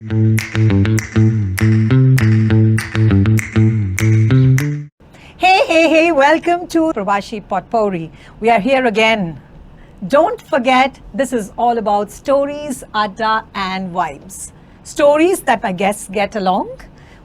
Hey, welcome to Pravashi Potpourri. We are here again. Don't forget, this is all about stories, adda, and vibes. Stories that my guests get along,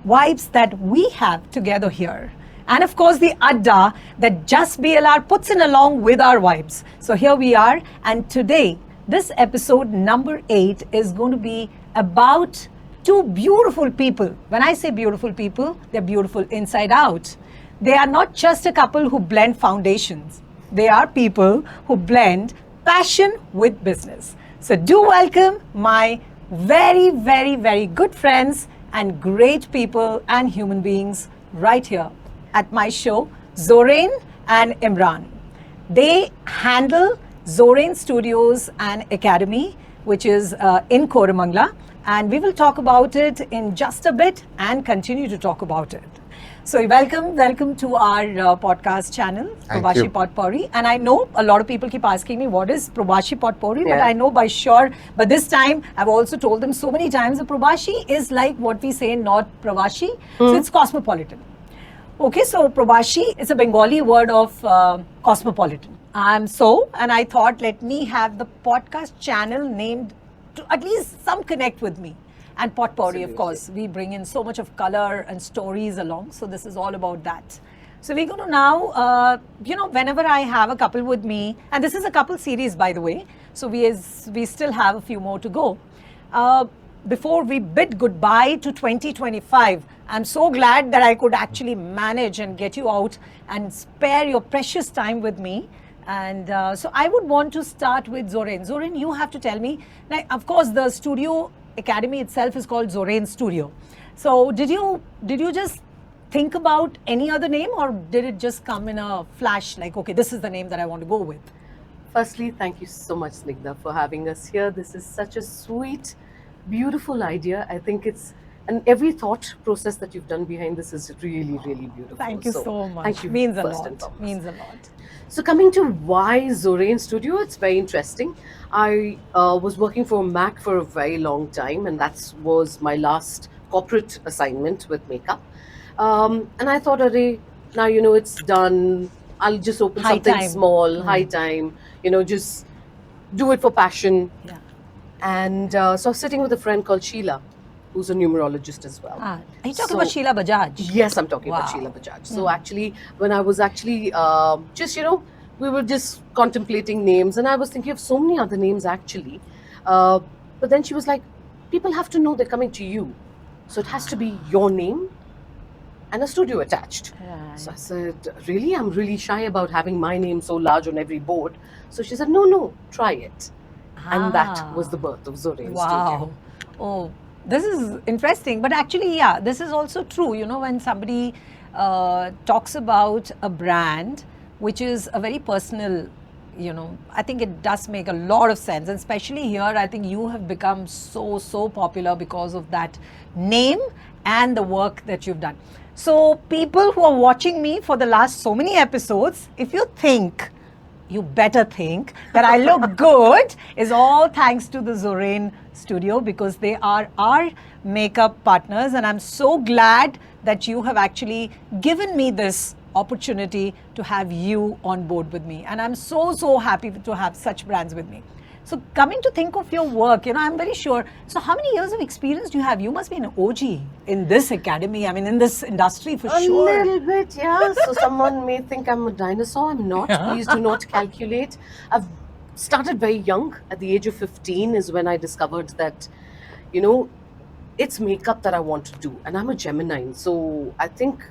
vibes that we have together here. And of course, the adda that Just BLR puts in along with our vibes. So here we are, and today, this episode number 8 is going to be about two beautiful people. When I say beautiful people, they're beautiful inside out. They are not just a couple who blend foundations. They are people who blend passion with business. So do welcome my very good friends and great people and human beings right here at my show, Zorain and Imran. They handle Zorain Studios and Academy, which is in Koramangala, and we will talk about it in just a bit and continue to talk about it. So welcome to our podcast channel, Pravashi Potpourri. And I know a lot of people keep asking me, what is Pravashi Potpourri? But I know by sure, but this time I've also told them so many times, that Pravashi is like what we say in North Pravashi. So it's cosmopolitan. Okay, so Pravashi is a Bengali word of cosmopolitan. And I thought, let me have the podcast channel named to at least some connect with me. And potpourri, of course, we bring in so much of color and stories along. So this is all about that. So we're going to now, whenever I have a couple with me, and this is a couple series, by the way. So we still have a few more to go. Before we bid goodbye to 2025, I'm so glad that I could actually manage and get you out and spare your precious time with me. And so I would want to start with Zorain. Zorain, you have to tell me. Now, of course, the studio Academy itself is called Zorain Studio. So did you just think about any other name, or did it just come in a flash like, okay, this is the name that I want to go with? Firstly, thank you so much, Snigdha, for having us here. This is such a sweet, beautiful idea. I think and every thought process that you've done behind this is really beautiful. Thank you so much. Thank you. Means a lot. Means a lot. So coming to why Zorain Studio, it's very interesting. I was working for Mac for a very long time, and that was my last corporate assignment with makeup. And I thought, now it's done. I'll just open something small, high time. Just do it for passion. Yeah. And so I was sitting with a friend called Sheila, who's a numerologist as well. Are you talking about Sheila Bajaj? Yes, I'm talking about Sheila Bajaj. So actually, when I was we were just contemplating names, and I was thinking of so many other names actually. But then she was like, people have to know they're coming to you. So it has to be your name and a studio attached. Right. So I said, really? I'm really shy about having my name so large on every board. So she said, no, try it. And that was the birth of Zorain Studio. Oh, this is interesting. But actually, this is also true. When somebody talks about a brand, which is a very personal, I think it does make a lot of sense. And especially here, I think you have become so popular because of that name and the work that you've done. So people who are watching me for the last so many episodes, if you think, you better think that I look good, is all thanks to the Zorain Studio, because they are our makeup partners. And I'm so glad that you have actually given me this opportunity to have you on board with me. And I'm so happy to have such brands with me. So coming to think of your work, I'm very sure. So how many years of experience do you have? You must be an OG in this academy. I mean, in this industry for sure. A little bit, yeah. So someone may think I'm a dinosaur. I'm not. Please do not calculate. I've started very young. At the age of 15 is when I discovered that, it's makeup that I want to do. And I'm a Gemini. So I think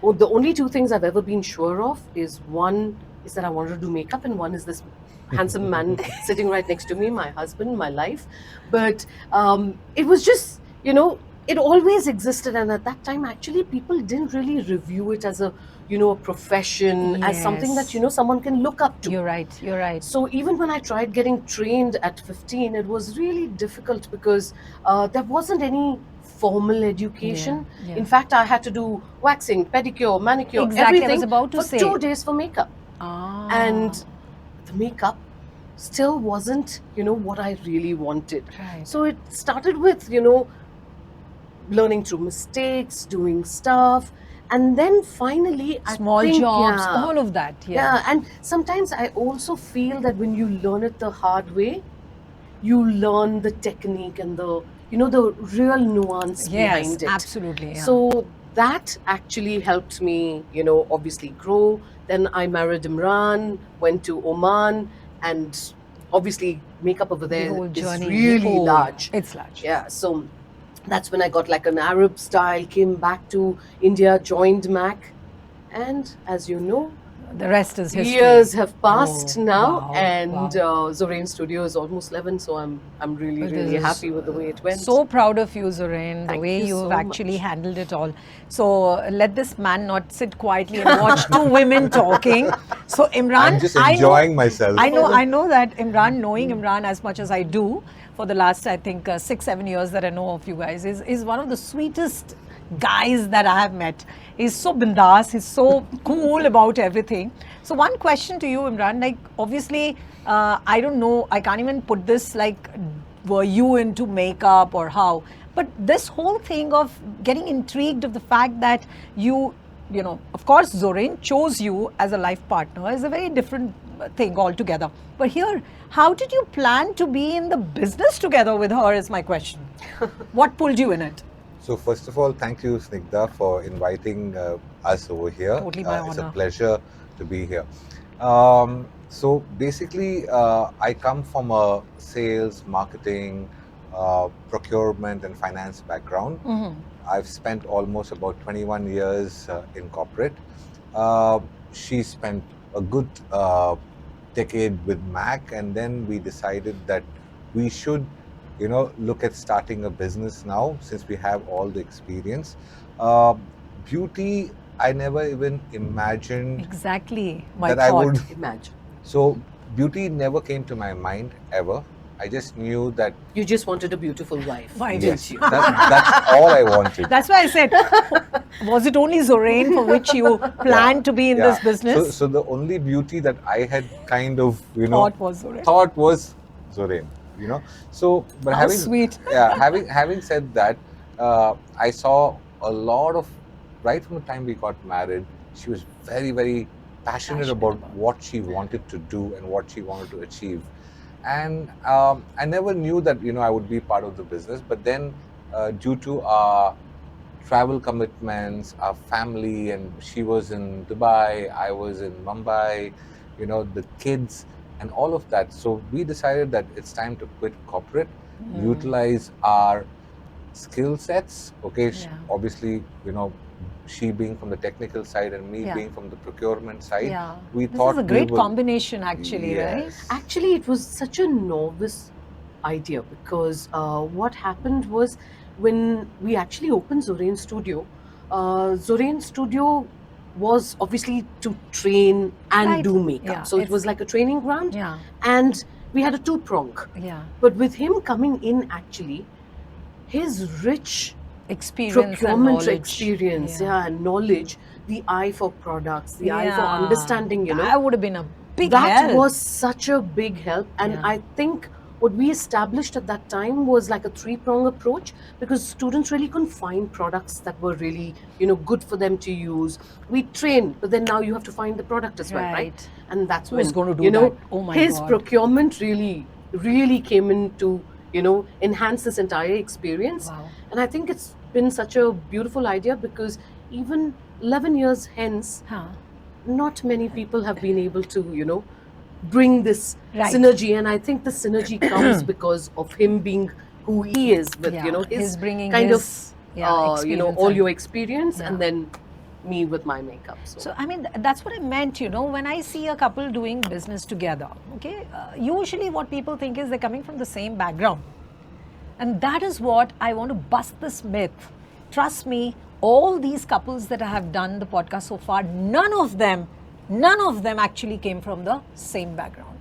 the only two things I've ever been sure of is, one is that I wanted to do makeup, and one is this handsome man sitting right next to me, my husband, my life. But it was just, it always existed. And at that time, actually, people didn't really review it as a profession, as something that, someone can look up to. You're right. So even when I tried getting trained at 15, it was really difficult because there wasn't any formal education. Yeah. In fact, I had to do waxing, pedicure, manicure, Exactly, everything I was about to for say. 2 days for makeup. Ah. And the makeup still wasn't, what I really wanted. Right. So it started with, learning through mistakes, doing stuff, and then finally, I Small think, jobs, yeah, all of that. yeah, and sometimes I also feel that when you learn it the hard way, you learn the technique and the real nuance Yes, behind it. absolutely. Yeah. So that actually helped me, obviously grow. Then I married Imran, went to Oman, and obviously makeup over the there whole is journey. really oh, large. It's large. Yeah, so that's when I got like an Arab style, came back to India, joined Mac, and as you know, The rest is history. years have passed Oh, now, wow, and wow. Zorain Studio is almost 11, so I'm really This really is happy with the way it went. so proud of you, Zorain, the Thank way you you've so actually much. handled it all. So let this man not sit quietly and watch two women talking. So Imran, I'm just enjoying myself. I know that Imran, knowing Imran as much as I do, for the last I think 6-7 years that I know of you guys, is one of the sweetest guys that I have met. He's so bindas, he's so cool about everything. So one question to you, Imran, like obviously, I don't know, I can't even put this like, were you into makeup or how? But this whole thing of getting intrigued of the fact that you know, of course, Zorain chose you as a life partner is a very different thing altogether. But here, how did you plan to be in the business together with her is my question. What pulled you in it? So first of all, thank you, Snigdha, for inviting us over here. Totally my It's a honor. pleasure to be here. So basically, I come from a sales, marketing, procurement, and finance background. I've spent almost about 21 years in corporate. Uh, she spent a good decade with Mac, and then we decided that we should, look at starting a business now since we have all the experience. Uh, Beauty, I never even imagined Exactly my that thought. I would. Imagine. So beauty never came to my mind ever. I just knew that You just wanted a beautiful wife. Wife. yes, didn't you? that's all I wanted. That's why I said, was it only Zorain for which you planned to be in this business? So the only beauty that I had kind of, Thought was Zorain. thought was Zorain, So, but How sweet. having said that, I saw a lot of, right from the time we got married, she was very, very passionate about what she wanted to do and what she wanted to achieve. And I never knew that, I would be part of the business. But then, due to our travel commitments, our family, and she was in Dubai, I was in Mumbai, the kids and all of that. So we decided that it's time to quit corporate, utilize our skill sets. Okay, Yeah. obviously, she being from the technical side and me Yeah. being from the procurement side. Yeah. We This thought is a we great would- combination actually, right? Yes. Actually, it was such a novice idea because what happened was when we actually opened Zorain Studio, Zorain Studio was obviously to train and Right. do makeup. Yeah, So it was it's- like a training ground, Yeah. and we had a two-prong. Yeah. But with him coming in, actually, his rich Experience and procurement knowledge. experience, and knowledge, the eye for products, the eye for Yeah. understanding, That would have been a big that help. was such a big help. And Yeah. I think what we established at that time was like a three-prong approach, because students really couldn't find products that were really, good for them to use. We trained, but then now you have to find the product as well, right? Right. And that's Who's when, going to do that? Oh my his God. procurement really came in to, enhance this entire experience. Wow. And I think it's been such a beautiful idea because even 11 years hence, Huh. not many people have been able to, bring this Right. synergy. And I think the synergy comes because of him being who he is with, Yeah, his his bringing kind his, of, yeah, all experience your experience, Yeah. and then me with my makeup. So, I mean, that's what I meant, when I see a couple doing business together, okay, usually what people think is they're coming from the same background. And that is what I want to bust this myth. Trust me, all these couples that I have done the podcast so far, none of them actually came from the same background.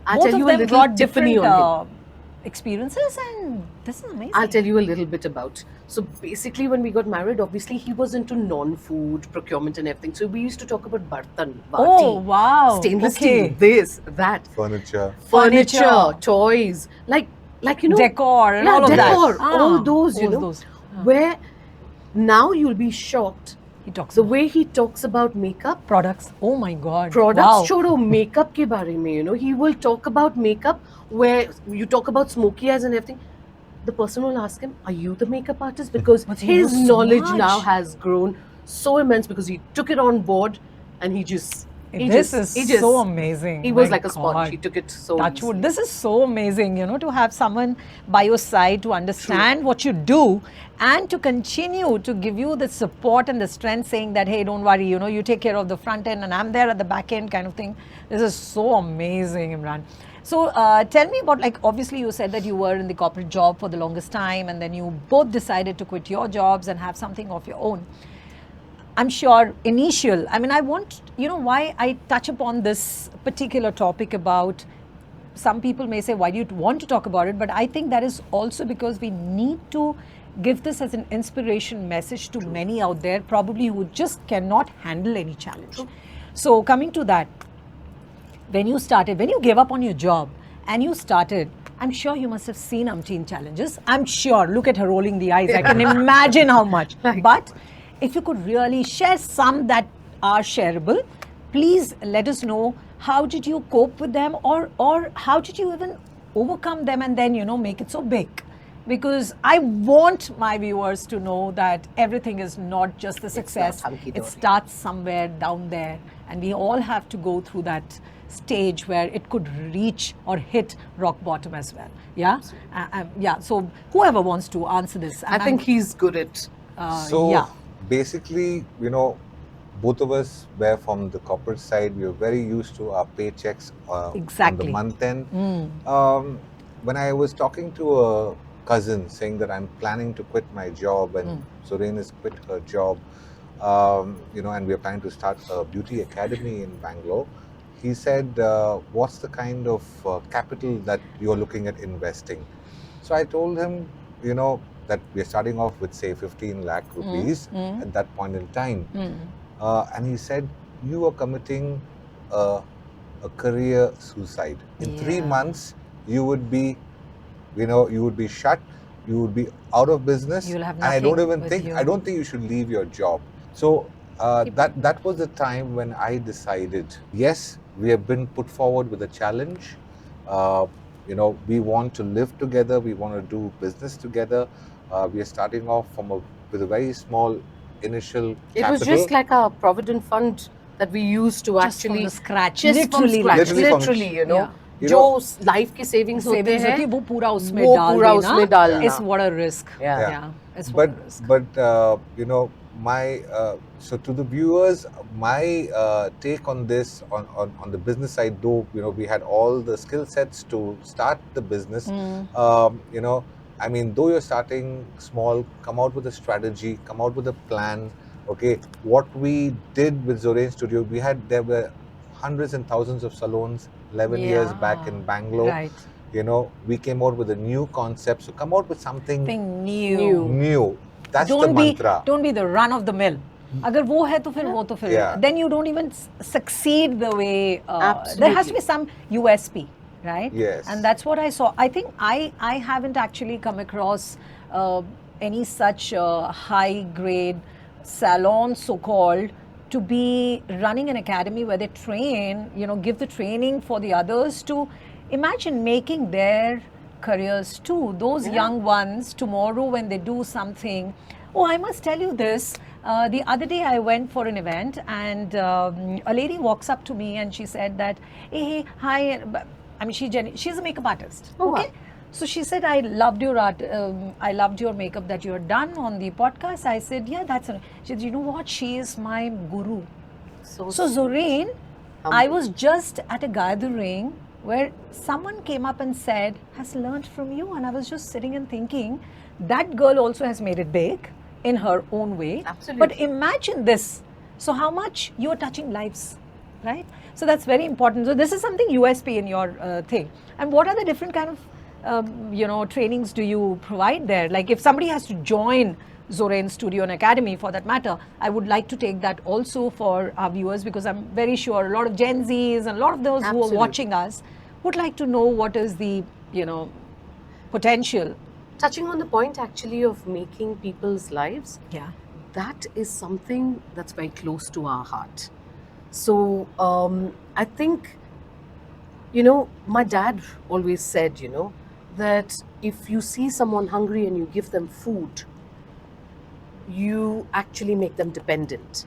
I'll Both tell of you a them little brought Tiffany different on him. experiences, and this is amazing. I'll tell you a little bit about. So basically, when we got married, obviously he was into non-food procurement and everything. So we used to talk about bartan, vati, Oh, wow. stainless Okay. steel, this, that, Furniture. furniture, toys, like Decor and yeah, all of that. decor, Ah, all those, those. Where now you'll be shocked He talks the about way he talks about makeup. products. Oh my God. Products Wow. छोड़ो makeup के बारे में, he will talk about makeup where you talk about smoky eyes and everything. The person will ask him, "Are you the makeup artist?" Because But he his knows so knowledge much. now has grown so immense because he took it on board and he just This is so amazing. He was My like a sponge. God. He took it so Touch wood. easily. This is so amazing, to have someone by your side to understand what you do and to continue to give you the support and the strength, saying that, hey, don't worry, you take care of the front end and I'm there at the back end kind of thing. This is so amazing, Imran. So tell me about, like, obviously you said that you were in the corporate job for the longest time and then you both decided to quit your jobs and have something of your own. I'm sure I want, why I touch upon this particular topic about, some people may say, why do you want to talk about it? But I think that is also because we need to give this as an inspiration message to many out there, probably who just cannot handle any challenge. So coming to that, when you gave up on your job and you started, I'm sure you must have seen umpteen challenges. I'm sure. Look at her rolling the eyes. I can imagine how much. But if you could really share some that are shareable, please let us know, how did you cope with them, or how did you even overcome them and then, make it so big? Because I want my viewers to know that everything is not just the success. hunky-dory. It starts somewhere down there, and we all have to go through that stage where it could reach or hit rock bottom as well. Yeah? Yeah. So whoever wants to answer this. I think he's good at. So basically, both of us were from the corporate side. We were very used to our paychecks on Exactly. the month end. When I was talking to a cousin saying that I'm planning to quit my job and Zorain has quit her job, and we're planning to start a beauty academy in Bangalore, he said, what's the kind of capital that you're looking at investing? So I told him, that we're starting off with, say, 15 lakh rupees at that point in time. And he said, you are committing a career suicide. In 3 months, you would be, you would be shut, you would be out of business. You'll have and I don't nothing even with think, you. I don't think you should leave your job. So that was the time when I decided, yes, we have been put forward with a challenge. We want to live together, we want to do business together. We are starting off with a very small initial It capital. was just like a provident fund that we used to Just from actually the scratch. just from Literally, scratch, Literally from- literally, Yeah. जो life के savings होते savings होती है, हैं वो पूरा उसमें वो डाल पूरा देना. उसमें डालना. It's what a risk. Yeah. It's what a risk. But my so to the viewers, my take on this on the business side, though we had all the skill sets to start the business, though you're starting small, come out with a strategy, come out with a plan. Okay, what we did with Zorain Studio, there were hundreds and thousands of salons 11 years back in Bangalore. Right. We came out with a new concept. So come out with something Something new. new. That's the Don't be mantra. don't be the run of the mill. अगर वो है तो फिर वो तो फिर Yeah. then you don't even succeed the way Absolutely. there has to be some USP, right? Yes. And that's what I saw. I think I haven't actually come across any such high grade salon, so called, to be running an academy where they train, give the training for the others to imagine making their careers too. Those young ones tomorrow when they do something. Oh, I must tell you this. The other day I went for an event and a lady walks up to me and she said that, hey, hi. I mean, she's a makeup artist. Oh, Okay. wow. So she said, I loved your art. I loved your makeup that you had done on the podcast. I said, yeah, she said, you know what? She is my guru. So Zorain, I was just at a gathering where someone came up and said, has learned from you. And I was just sitting and thinking, that girl also has made it big in her own way. Absolutely. But imagine this. So how much you are touching lives, right? So that's very important. So this is something USP in your thing. And what are the different kind of trainings do you provide there? Like if somebody has to join Zorain Studio and Academy for that matter, I would like to take that also for our viewers, because I'm very sure a lot of Gen Zs and a lot of those who are Absolutely. watching us would like to know what is the, potential. Touching on the point actually of making people's lives, Yeah. that is something that's very close to our heart. So I think, my dad always said, that if you see someone hungry and you give them food, you actually make them dependent.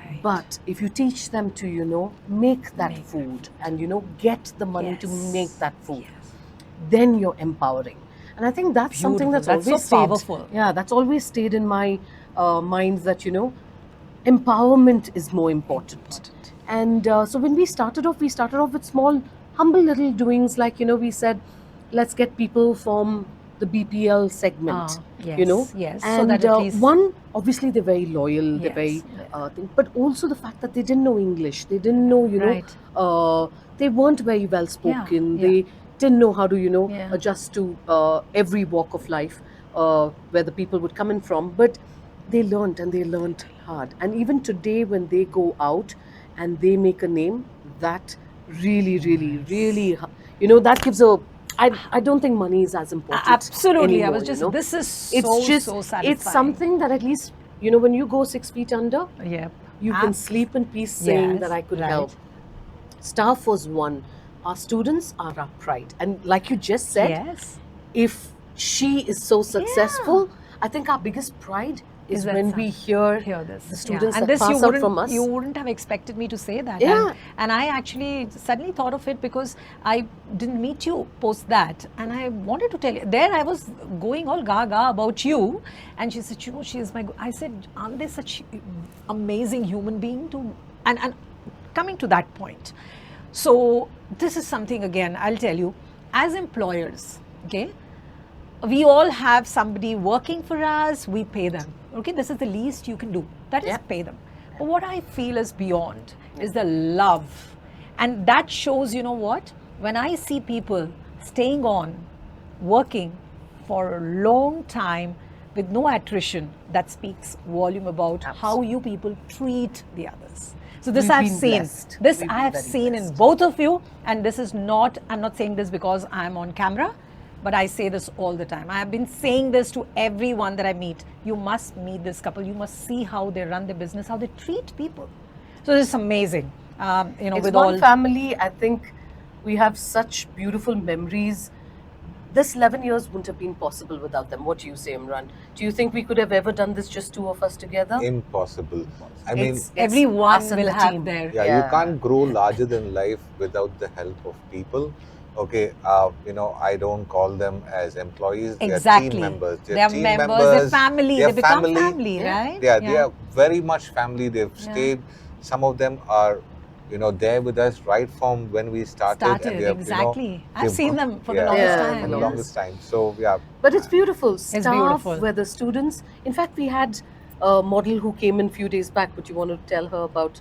Right. But if you teach them to, make that Make that food and, get the money to Yes. make that food, Yes. then you're empowering. And I think that's something Beautiful. that's That's always so stayed. powerful. Yeah, that's always stayed in my mind that, empowerment is more important. And so when we started off with small, humble little doings like, we said, let's get people from the BPL segment, Yes, yes. So And that at least one, obviously they're very loyal, they're Yes. very thing, but also the fact that they didn't know English, they didn't know, Right. they weren't very well spoken, yeah. they didn't know how to, Yeah. adjust to every walk of life where the people would come in from, but they learned and they learned hard. And even today, when they go out and they make a name, that really, that gives a. I don't think money is as important. Absolutely. I anymore, was just, this is so, it's just, so satisfying. it's something that at least, when you go 6 feet under, Yep. you can sleep in peace saying Yes, that I could right. help. Staff was one. Our students are our pride. And like you just said, Yes. if she is so successful, I think our biggest pride is that when we hear Hear this. the students And that this pass out from us. you wouldn't have expected me to say that. Yeah. And I actually suddenly thought of it because I didn't meet you post that. And I wanted to tell you, there I was going all gaga about you. And she said, she is my, I said, aren't they such amazing human being to, and coming to that point. So this is something, again, I'll tell you, as employers, okay, we all have somebody working for us, we pay them. Okay, this is the least you can do. That is Yeah. pay them. But what I feel is beyond is the love. And that shows, you know what? When I see people staying on, working for a long time with no attrition, that speaks volume about how you people treat the others. So this We've I've been seen. blessed. This We've I been have very seen in blessed. both of you, and this is not, I'm not saying this because I'm on camera, but I say this all the time. I have been saying this to everyone that I meet. You must meet this couple. You must see how they run their business, how they treat people. So this is amazing. It's with one all family. I think we have such beautiful memories. This 11 years wouldn't have been possible without them. What do you say, Imran? Do you think we could have ever done this just two of us together? Impossible. I mean, It's everyone us and will the have team. their yeah, you can't grow larger than life without the help of people. Okay, I don't call them as employees. They are exactly. team members. They're team members, they're family, they're they become family. family, Yeah. right? They are very much family. They've stayed. Some of them are, there with us right from when we started. And they have, exactly. I've they've seen gro- them for the yeah, longest Yeah, time. for the yes. longest time. So yeah, But it's beautiful. Staff, beautiful. where the students. In fact, we had a model who came in a few days back. But you want to tell her about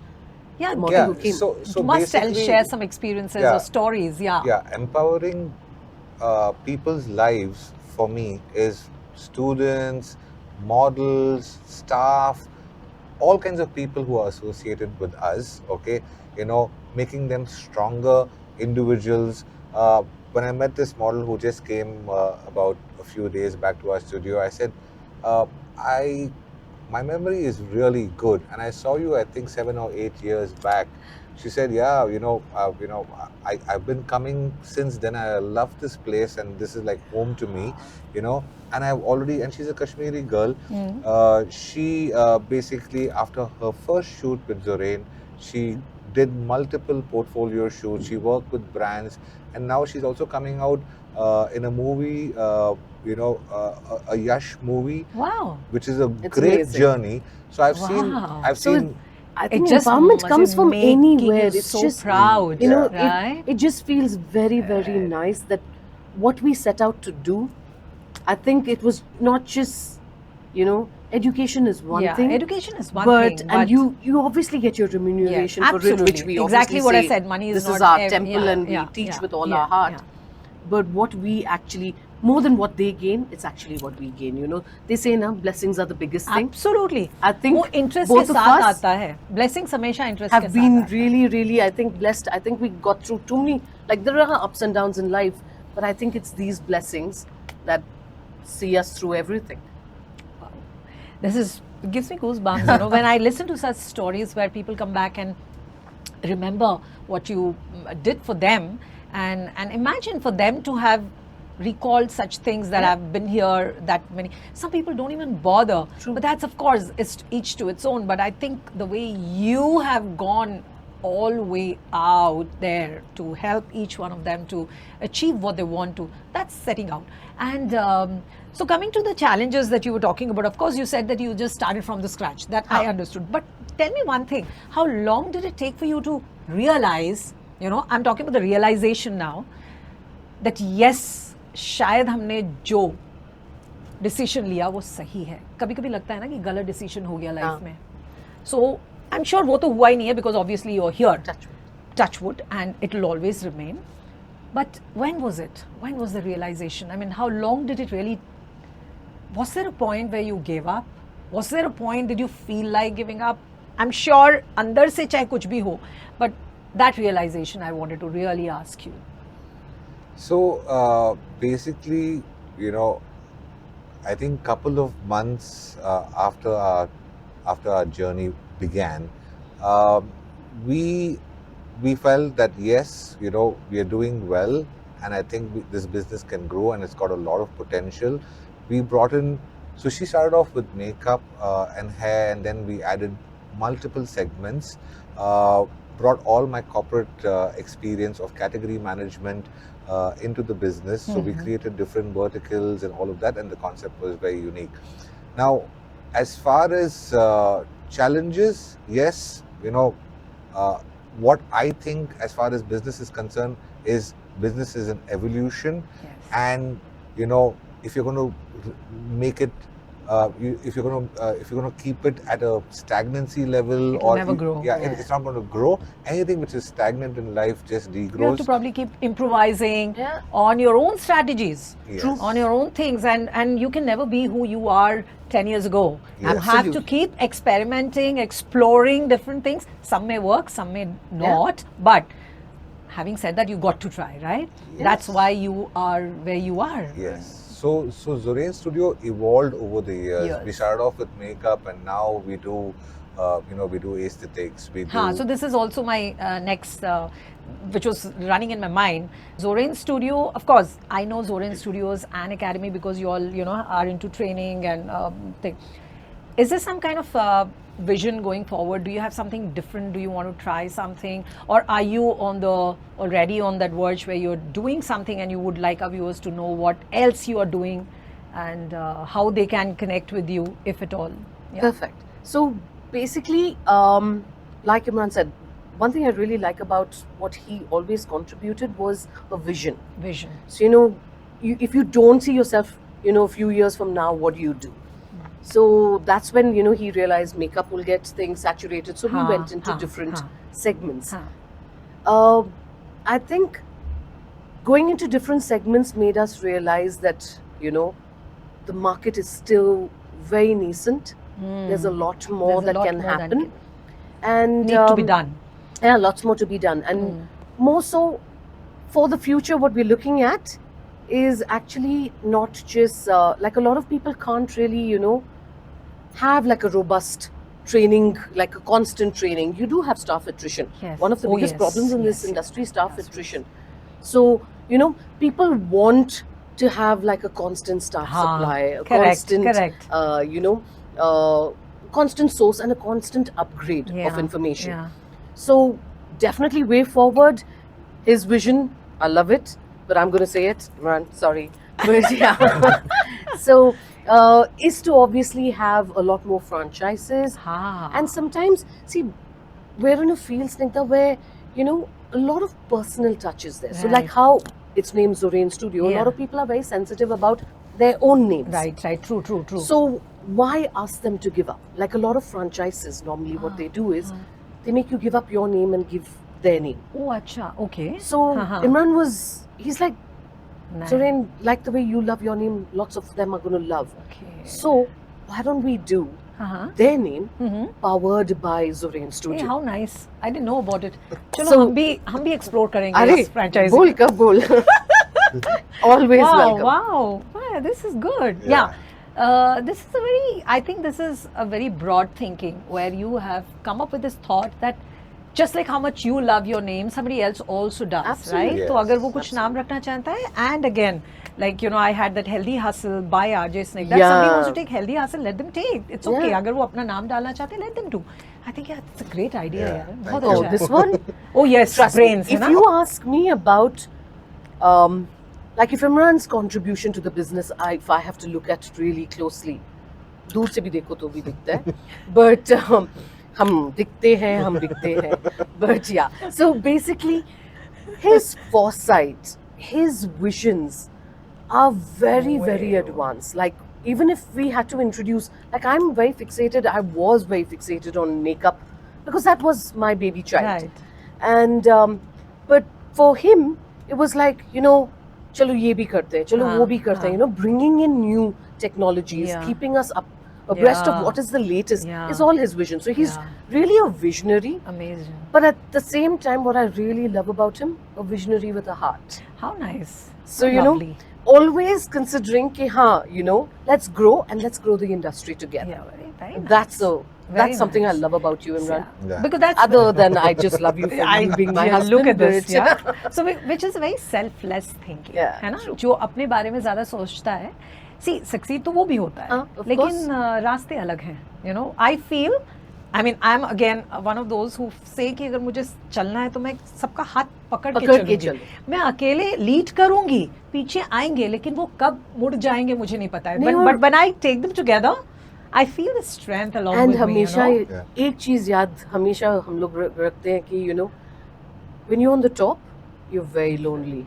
Yeah, the model yeah. who came? So you must basically, share some experiences yeah. or stories. yeah, empowering people's lives for me is students, models, staff, all kinds of people who are associated with us. Okay, making them stronger individuals. When I met this model who just came about a few days back to our studio, I said, my memory is really good, and I saw you, I think 7 or 8 years back. She said, yeah, I've been coming since then. I love this place, and this is like home to me, and and she's a Kashmiri girl. She basically, after her first shoot with Zorain, she did multiple portfolio shoots. She worked with brands, and now she's also coming out in a movie, a Yash movie, Wow. which is a It's great amazing. journey. So I've Wow. seen. I It think just empowerment must comes from make anywhere. you It's so just proud, right? it just feels very, very nice that what we set out to do. I think it was not just, education is one thing. Education is one but thing, and you obviously get your remuneration for it, which we exactly obviously what I say, said. Money is this not is our ev- temple, yeah, and we yeah, teach yeah, with all yeah, our heart. yeah. but what we actually, more than what they gain, it's actually what we gain. You know, they say now blessings are the biggest thing. Absolutely. I think वो interest both के of साथ us आता है. Blessings हमेशा interest के have साथ been आता है. really, I think, blessed. I think we got through too many, like there are ups and downs in life, but I think it's these blessings that see us through everything. This is, it gives me goosebumps, you know, when I listen to such stories where people come back and remember what you did for them, and imagine for them to have recalled such things that have been here that many. Some people don't even bother. True. But that's, of course, it's each to its own. But I think the way you have gone all way out there to help each one of them to achieve what they want to, that's setting out. And so coming to the challenges that you were talking about, of course you said that you just started from the scratch, that I understood. But tell me one thing, how long did it take for you to realize, you know, I'm talking about the realization now, that yes, शायद हमने जो decision लिया वो सही है. कभी कभी लगता है ना कि गलत डिसीजन हो गया लाइफ में. सो आई एम श्योर वो तो हुआ ही नहीं है, because obviously you are here, touch wood, and it will always remain. But when was it? When was the realization? I mean, how long did it really? Was there a point where you gave up? Was there a point did you feel like giving up? I'm sure अंदर से चाहे कुछ भी हो, but that realization I wanted to really ask you. So basically, you know, I think couple of months after our journey began, we felt that yes, you know, we are doing well, and I think this business can grow and it's got a lot of potential. We brought in, so she started off with makeup and hair, and then we added multiple segments. Brought all my corporate experience of category management into the business. So we created different verticals and all of that, and the concept was very unique. Now, as far as challenges, yes, you know, what I think as far as business is concerned is business is an evolution, and you know, if you're going to make it, if you're going to keep it at a stagnancy level, It'll never grow. It's not going to grow. Anything which is stagnant in life just degrows. You have to probably keep improvising Yeah. on your own strategies, Yes. on your own things, and you can never be who you are 10 years ago. You Yes. have to Absolutely. keep experimenting, exploring different things. Some may work, some may not. But having said that, you got to try, right? That's why you are where you are. Yes. So Zorain Studio evolved over the years. Years. We started off with makeup, and now we do, we do aesthetics. We do. So this is also my next, which was running in my mind. Zorain Studio, of course, I know Zorain Studios and Academy because you all, you know, are into training and thing. Is there some kind of vision going forward? Do you have something different? Do you want to try something, or are you already on that verge where you're doing something and you would like our viewers to know what else you are doing and how they can connect with you, if at all? Yeah. Perfect. So basically, like Imran said, one thing I really like about what he always contributed was a vision. Vision. So, you know, if you don't see yourself, you know, a few years from now, what do you do? So that's when, you know, he realized makeup will get things saturated. So we went into different segments. I think going into different segments made us realize that, you know, the market is still very nascent. There's a lot more There's a that lot can more that happen. And Need to be done. yeah, lots more to be done. And more so for the future, what we're looking at is actually not just like a lot of people can't really, you know, have like a robust training, like a constant training. You do have staff attrition. Yes. One of the Oh, biggest yes, problems in this yes, industry is staff attrition. So, you know, people want to have like a constant staff supply, a constant, you know, constant source and a constant upgrade of information. Yeah. So definitely way forward, his vision, I love it, but I'm going to say it, Imran, sorry. But yeah. So is to obviously have a lot more franchises. And sometimes, see, we're in a field, Snigdha, where, you know, a lot of personal touch is there. So like how it's named Zorain Studio, a lot of people are very sensitive about their own names. Right, true. So why ask them to give up? Like a lot of franchises, normally what they do is they make you give up your name and give their name. Oh, acha, okay. So Imran he's like, Nice. Zorain, like the way you love your name, lots of them are going to love. Okay. So why don't we do Uh-huh. their name Mm-hmm. powered by Zorain Hey, Studio? how nice. I didn't know about it. चलो So- हम भी explore करेंगे अरे इस franchise. बोल कब बोल always Wow, welcome. wow. Wow, this is good. Yeah. This is a very, I think this is a very broad thinking where you have come up with this thought that just like how much you love your name, somebody else also does, Absolutely. right? तो Yes, अगर वो कुछ नाम रखना चाहता है, and again, like you know, I had that healthy hustle by RJ Snake. That somebody Yeah. wants to take healthy hustle, let them take. It's okay. Yeah. अगर वो अपना नाम डालना चाहते हैं, let them do. I think yeah, it's a great idea. Yeah, यार. thank बहुत you. Oh, अच्छा है. this one? Oh yes, Trust brains. me, है if ना? you ask me about like if Imran's contribution to the business, if I have to look at really closely, दूर से भी देखो तो भी दिखता है, but हम दिखते हैं, हम दिखते हैं, but yeah. So basically, his foresight, his visions are very, very advanced. Like even if we had to introduce, like I was very fixated on makeup because that was my baby child. Right. And but for him, it was like, you know, chalo ye bhi karte hain, chalo wo bhi karte hain, you know, bringing in new technologies, Yeah. keeping us up abreast Yeah. of what is the latest Yeah. is all his vision. So he's Yeah. really a visionary. Amazing. But at the same time, what I really love about him, a visionary with a heart. How nice. So, you Lovely. know, always considering ki you know, let's grow and let's grow the industry together. Yeah, very nice. That's something nice. I love about you, Imran. Yeah. Because that's Other than I just love you for you being my yeah, husband. look at this, but- yeah. So which is very selfless thinking, Yeah, है ना? true. जो अपने बारे में ज़्यादा सोचता है, see succeed तो वो भी होता है, हाँ, of लेकिन course. रास्ते अलग हैं, you know. I feel, I mean, I'm again one of those who say कि अगर मुझे चलना है तो मैं सबका हाथ पकड़ के पकड़ के चलूंगी. मैं अकेले लीड करूंगी, पीछे आएंगे, लेकिन वो कब मुड़ जाएंगे मुझे नहीं पता है. नहीं, But when I take them together, I feel the strength along And with me, you हमेशा know. एक चीज याद हमेशा हम लोग रखते हैं कि, you know, when you're on the top, you're very lonely.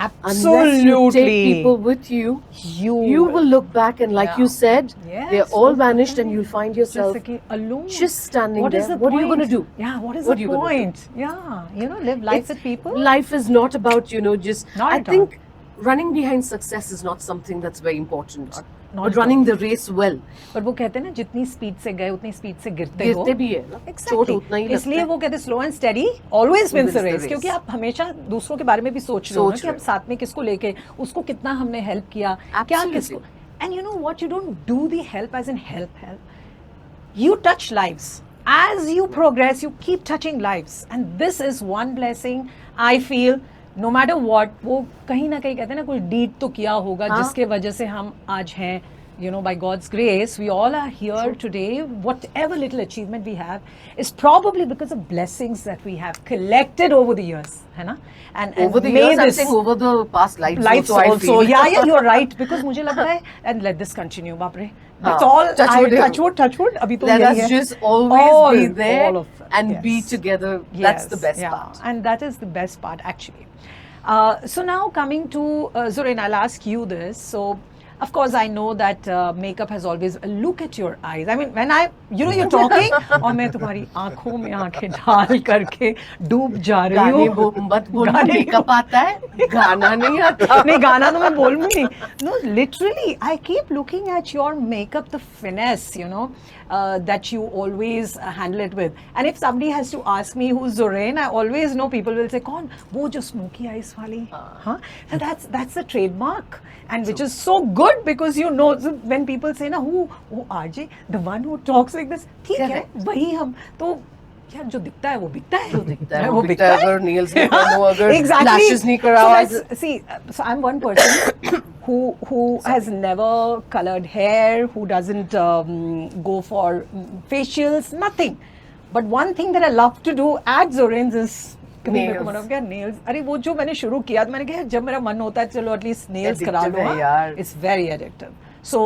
Unless you take Absolutely. people with you, You you will look back and, like Yeah. you said, Yes, they're all that's vanished, and right. you'll find yourself Just like alone. just standing What there. is the What are you going to point? do? Yeah, what is What the are you gonna do? point? Yeah, you know, live life It's- with people. Life is not about, you know, just. Not I at all. think running behind success is not something that's very important. not But at running the race well, पर वो कहते हैं ना जितनी speed से गए उतनी speed से गिरते हो. गिरते भी है ना, चोट उतना ही Exactly. इसलिए लगता है। वो कहते हैं slow and steady always wins the Wins the race, race. क्योंकि आप हमेशा दूसरों के बारे में भी सोच रहे हो ना सोच कि हम रहे हो। साथ में किसको लेके उसको कितना हमने हेल्प किया, क्या Absolutely. किसको. And you know what, you don't do the help as in help. You touch lives. As you progress, you keep touching lives. And this is one blessing I feel, no matter what, वो कहीं ना कहीं कहते हैं ना कोई deed तो किया होगा हाँ. जिसके वजह से हम आज हैं. You know, by God's grace, we all are here today. Whatever little achievement we have is probably because of blessings that we have collected over the years, है ना? And Over the may years, I'm this- saying over the past lives lives I also. feel. Yeah, you're right. Because मुझे लगता है, and let this continue, बाप रे. That's हाँ, all. touch wood. Touch wood. अभी तो Let यही us है. just always be there all of it, and be yes. together. That's the Yes, best yeah. part. And that is the best part, actually. So now coming to Zorain, I'll ask you this. So, of course, I know that makeup has always. Look at your eyes. I mean, when you're talking, और मैं तुम्हारी आँखों में आँखें डाल करके डूब जा रही गाने हूँ. मत बोलना, गाने- मेकअप आता है, गाना नहीं आता. नहीं गाना तो मैं बोलूंगी. No, literally, I keep looking at your makeup, the finesse, you know, that you always handle it with. And if somebody has to ask me who's Zorain, I always know people will say, "कौन? वो जो smoky eyes वाली." Huh? So that's a trademark, and which is so good because you know, so when people say ना who RJ, the one who talks like this, ठीक है, Correct. वही हम तो. यार जो दिखता है वो बिकता है. जो दिखता है वो बिकता है. अगर nails नहीं करो, अगर Exactly. lashes नहीं So कराओ, that's- see, so I'm one person who has never colored hair, who doesn't go for facials, nothing. But one thing that I love to do at Zorain's is कभी मेरे को Nails. मन हो गया nails. अरे वो जो मैंने शुरू किया तो मैंने कहा जब मेरा मन होता है चलो एटलीस्ट nails करा Addictive लो. है हाँ. यार. It's very addictive. So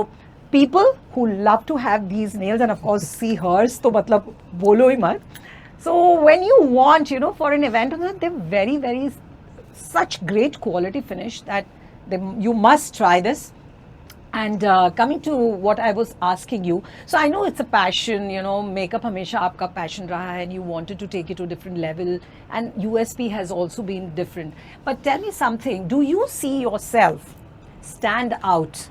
people who love to have these nails and of course see hers तो मतलब बोलो ही मत. So when you want, you know, for an event, they're very, very such great quality finish that you must try this. And coming to what I was asking you, so I know it's a passion, you know, makeup हमेशा आपका passion रहा है, and you wanted to take it to a different level, and USP has also been different. But tell me something, do you see yourself stand out?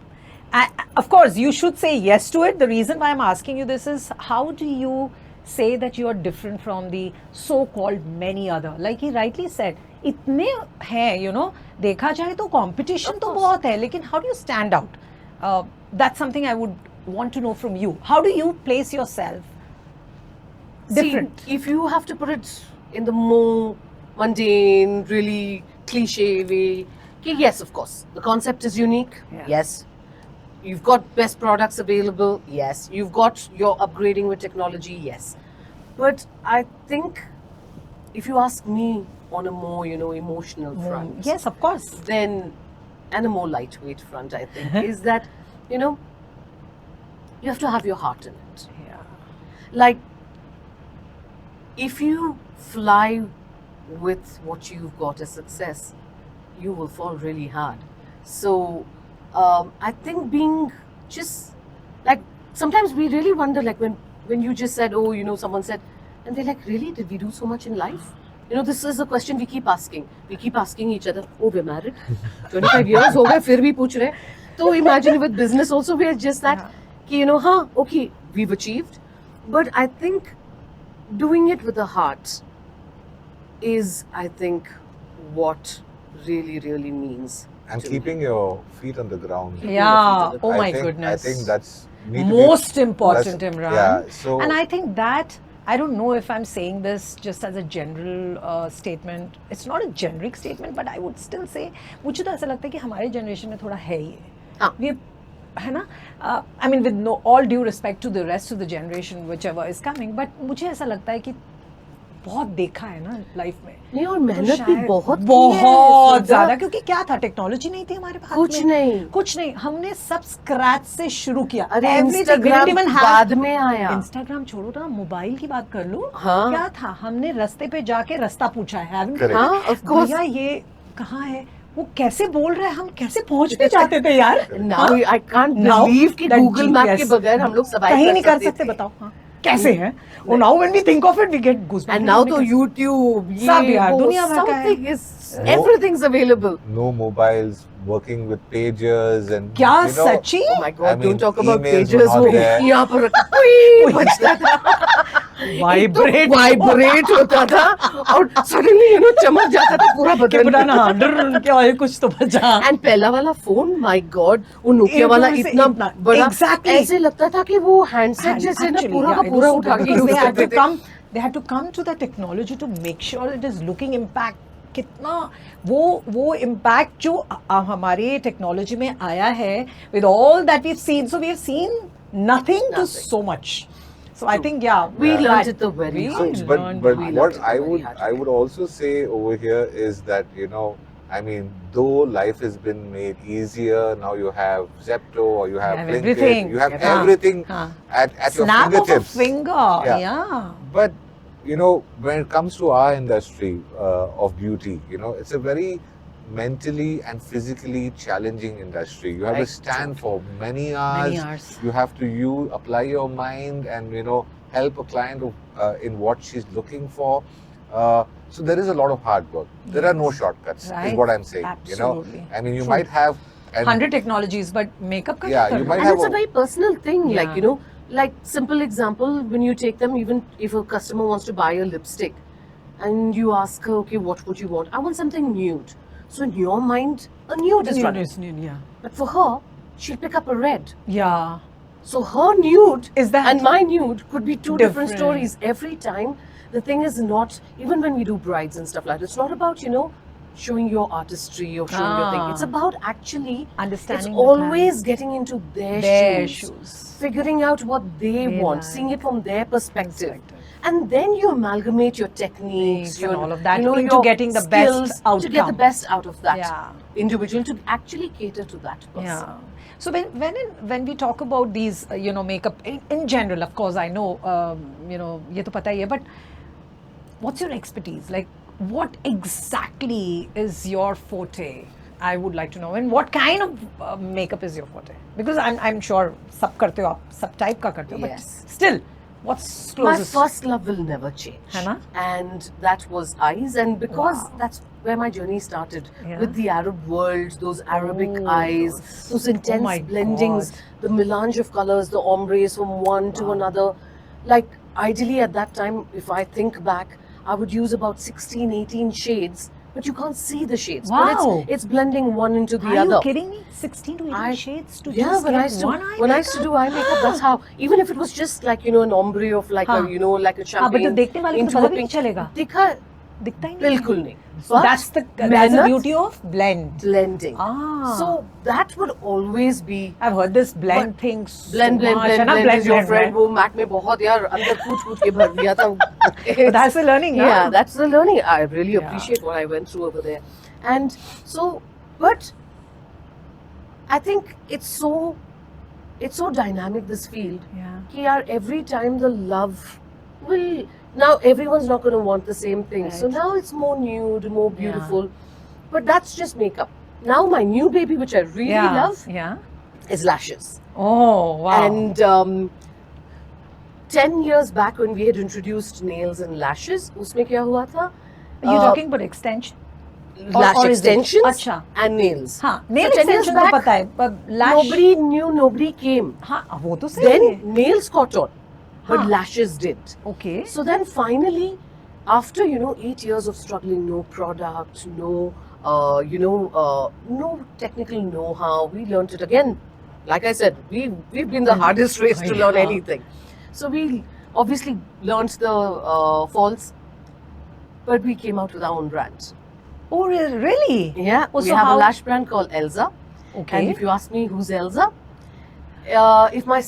Of course, you should say yes to it. The reason why I'm asking you this is, how do you say that you are different from the so-called many other? Like he rightly said, इतने हैं, you know, देखा जाए तो competition तो बहुत है, लेकिन how do you stand out? That's something I would want to know from you. How do you place yourself different? See, if you have to put it in the more mundane, really cliche way, okay, yes, of course, the concept is unique. Yeah. Yes, you've got best products available. Yes, you've got your upgrading with technology. Yes, but I think if you ask me on a more, you know, emotional front, Yes, of course. then and a more lightweight front, I think, is that, you know, you have to have your heart in it. Yeah. Like, if you fly with what you've got as success, you will fall really hard. So, I think being just like, sometimes we really wonder, like when you just said, oh, you know, someone said, and they're like, really, did we do so much in life? You know, this is a question we keep asking. We keep asking each other, oh, we're married, 25 years हो गए फिर भी पूछ रहे. So imagine with business also, we're just that, कि, you know, हाँ, okay, we've achieved. But I think doing it with a heart is, I think, what really, really means. And to keeping me. your feet on the ground. Yeah. Oh I my think, goodness. I think that's need to be- Most important, that's- Imran. Yeah. So And I think that, I don't know if I'm saying this just as a general statement. It's not a generic statement, but I would still say, मुझे तो ऐसा लगता है कि हमारे generation में थोड़ा है ये. हाँ. We, है ना? I mean, with no all due respect to the rest of the generation, whichever is coming, but मुझे ऐसा लगता है कि बहुत देखा है ना लाइफ में. नहीं, और तो मेहनत भी शायद बहुत की है, बहुत सुधा। ज्यादा, क्योंकि क्या था, टेक्नोलॉजी नहीं थी हमारे पास कुछ में. नहीं। कुछ नहीं, हमने सब स्क्रैच से शुरू किया. अरे Everything, we Instagram didn't even have- बाद में आया. इंस्टाग्राम छोड़ो ना, मोबाइल की बात कर लो. हाँ. क्या था, हमने रास्ते पे जाके रास्ता पूछा है. haven't we? Correct. हाँ, of course. भैया ये कहाँ है, वो कैसे बोल रहा है, हम कैसे पहुंच भी जाते थे यार. Now I can't Now believe कि that गूगल मैप के GPS बगैर हम लोग survive कहीं नहीं कर सकते सकते. थे. बताओ हाँ, कैसे है. और now when we think of it, we get goosebumps. And now तो YouTube, सब ये यार, वो, दुनिया भर का है. something is, everything's available. no mobiles, working with pagers and क्या you know, सच्ची? Oh my God, I mean, don't talk about emails pages. were not वो there. यहाँ पर कोई बजता था. Vibrate. वाइब्रेट होता था और सडनली यू नो चमक जाता था पूरा के बदन. पुराना डर क्या है, कुछ तो बचा. एंड पहला वाला फोन, माय गॉड, वो नोकिया वाला एकदम से इतना इतना, बड़ा, exactly. ऐसे लगता था कि वो हैंडसेट जैसे ना Actually, पूरा yeah, का it पूरा was उठा के because यूज they had करते to थे. come, they had to come to the technology to make sure it is looking impact. कितना वो impact जो हमारे टेक्नोलॉजी में आया है, with all that we've seen, so we've seen nothing to Nothing. so much. So I think yeah, We Yeah. learned it the very We hard. So, learned but we what learned it very hard I way. would also say over here is that, you know, I mean, though life has been made easier, now you have Zepto or you have have Blinkit, everything. you have Yeah. everything Huh. at your Snap of a fingertips. finger. Yeah. Yeah. But you know, when it comes to our industry of beauty, you know, it's a very mentally and physically challenging industry. You have to Right. stand for many hours. Many hours. You have to apply your mind and, you know, help a client in what she's looking for. So there is a lot of hard work. There are no shortcuts. Right. Is what I'm saying. Absolutely. You know, I mean, you True. might have 100 technologies, but makeup का Yeah, क्या you करना? might And have it's a a- very personal thing, like, Yeah. you know, like simple example, when you take them, even if a customer wants to buy a lipstick and you ask her, okay, what would you want? I want something nude. So in your mind, a nude is running. Yeah. But for her, she'll pick up a red. Yeah. So her nude Is that- and my nude could be two different Different. stories every time. The thing is not, even when we do brides and stuff like that, it's not about, you know, showing your artistry or showing your thing. Ah. It's about actually, Understanding it's the always getting into their Their shoes, shoes. figuring out what they They want, like. seeing it from their perspective. Perspective. And then you amalgamate your techniques, And your, all of that you know, into your getting the best skills to get the outcome. best out of that Yeah. individual to actually cater to that person. Yeah. So when we talk about these, you know, makeup in general, of course, I know, you know, ये तो पता ही है, but what's your expertise? Like, what exactly is your forte? I would like to know. And what kind of makeup is your forte? Because I'm sure सब करते हो आप, सब type का करते हो. Yes. But still, what's My closest? first love will never change. है ना? And that was eyes. And because Wow. that's where my journey started Yeah. with the Arab world, those Arabic Oh, eyes, those intense my blendings, God. the melange of colors, the ombres from one to Wow. another. Like, ideally at that time, if I think back, I would use about 16, 18 shades, but you can't see the shades. Wow. But it's blending one into the Are other. you kidding me? 16 to 18 shades to Yeah, just when I get used to one eye when I used to do eye makeup, that's how. Even if it was just like an ombre of like हाँ. like a हाँ, but champagne तो देखने वाले को into तो a पता भी नहीं pink. चलेगा. दिखा दिखता ही नहीं. बिल्कुल नहीं. So But that's the मेहनत, beauty of blend. blending. Ah. So that would always be I've heard this blend thing so blend, much. है ना? blend is your friend. right? वो मैट में बहुत यार अंदर कूट के भर दिया था. But that's the learning, ना? Yeah, that's the learning. I really Yeah. appreciate what I went through over there. And so, but I think it's so dynamic, this field. Yeah. कि यार every time the love will, now everyone's not going to want the same thing. So Right. now it's more nude, more beautiful. But that's just makeup. Now my new baby, which I really Yeah. love, Yeah. is lashes. Oh, wow. And 10 years back when we had introduced nails and lashes, उसमें क्या हुआ था? Are you talking about extension? Lash or is it? extensions अच्छा. and nails. हाँ, nail So 10 years extension तो back, पता है, but lash. nobody knew, nobody came. हाँ, वो तो सही Then है. nails caught on, but Huh. lashes did. Okay. So then finally, after 8 years of struggling, no product, no technical know-how, we learned it again. Like I said, we've been the hardest race to learn Yeah. anything. So we obviously learned the faults, but we came out with our own brand. Oh, really? Yeah, Oh, we so have how- a lash brand called Elsa. Okay. And if you ask me who's Elsa, if my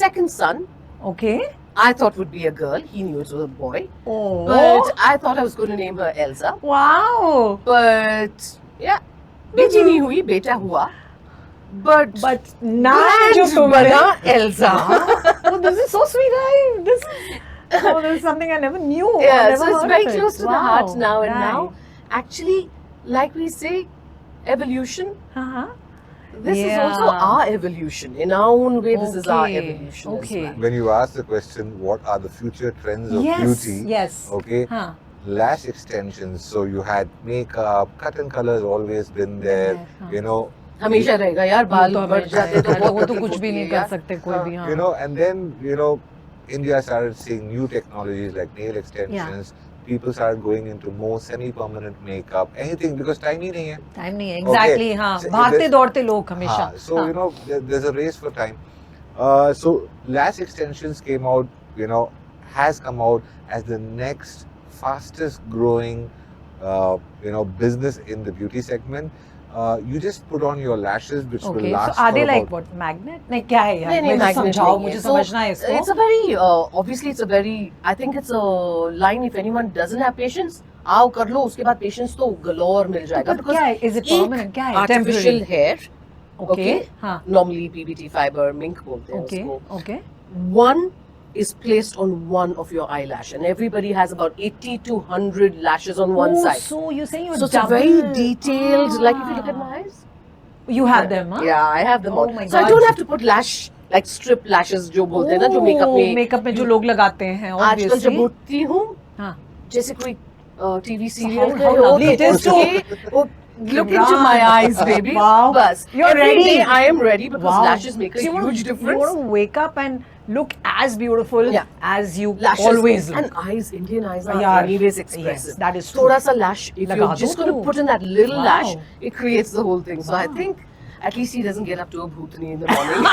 second son, Okay. I thought would be a girl, he knew it was a boy. Oh. But I thought I was going to name her Elsa. Wow. But yeah, बेटी नहीं हुई, बेटा हुआ. But नाम जो brand तुमने बना Elsa. Oh, this is so sweet. This is something I never knew. I Yeah, never so it's heard very of it. close to the Wow. heart now. And Right. now, actually, like we say, evolution. Uh-huh. This is also Yeah. our evolution. In our own way, this is our Okay. evolution Okay. as well. When you ask the question, what are the future trends of Yes. beauty? Yes. Okay. Huh. Lash extensions. So you had makeup, cut and colors always been there. हाँ. You know, हमेशा रहेगा यार, बाल तो बढ़ जाते तो वो बहुत तो तकलीफ कुछ भी होती नहीं है कर यार. सकते कोई भी. हाँ. you know, and then India started seeing new technologies like nail extensions. People started going into more semi-permanent makeup, anything, because time ही नहीं है. टाइम नहीं है. Exactly. हाँ. So भागते there's- दौड़ते लोग हमेशा. हाँ, so हाँ. there's a race for time. So lash extensions has come out as the next fastest growing business in the beauty segment. You just put on your lashes, which will Okay. last So are for they like about, what? Magnet? नहीं क्या है यार? नहीं, मुझे magnet समझाओ, नहीं है. मुझे So, समझना है इसको. It's a very obviously it's a very, I think it's a line, if anyone doesn't have patience, आओ कर लो, उसके बाद patience तो galore मिल जाएगा. But क्या है? Is it एक permanent? क्या है? artificial Temporary? hair, Okay. okay, हाँ. normally PBT fiber, mink बोलते हैं Okay. उसको. Okay. One is placed on one of your eyelash, and everybody has about 80 to 100 lashes on one Oh, side. so you're saying you're So it's a double. very detailed, like if you look at my eyes. You have them, huh? Yeah, I have them Oh on. my So I God. don't have to put lash, like strip lashes जो बोलते हैं ना, जो makeup में. Makeup में जो लोग लगाते हैं, आजकल obviously. जब उठती हूँ, हाँ. जैसे कोई TV how serial lovely it is to look into my eyes, baby. Wow. Bas. You're Every ready. day I am ready because Wow. lashes make a So you wanna- huge You difference. want to wake up and look as beautiful Yeah. as you Lashes always look. and eyes, Indian eyes are Yeah. anyways Yes, expressive. that is true. थोड़ा सा lash, if लगा you're दो just going तो. to put in that little Wow. lash, it creates the whole thing. So I Wow. think at least he doesn't get up to a bhootni in the morning.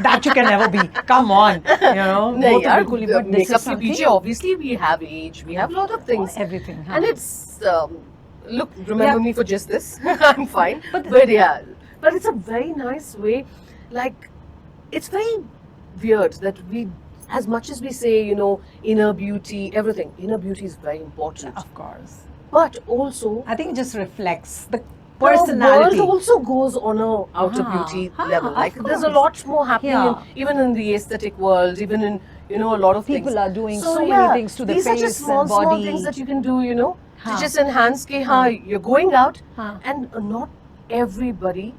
That you can never be. Come on. You know. नहीं वो तो यार, बिल्कुल ही, but this makeup is के something. पीछे obviously we have age, we have a lot of things. Everything. हाँ. And it's look, remember Yeah. me for just this. I'm fine. But- But yeah, but it's a very nice way. Like, it's very weird that we, as much as we say, inner beauty, everything, inner beauty is very important. Of course. But also, I think it just reflects the the personality. world also goes on a outer Ah, beauty ah, level. of Like, there's a course. lot more happening, Yeah. even in the aesthetic world, even in a lot of things. People are doing so yeah, many things to the these are face just small, and small body. things that you can do, to Huh. just enhance ke, you're going out Huh. and not everybody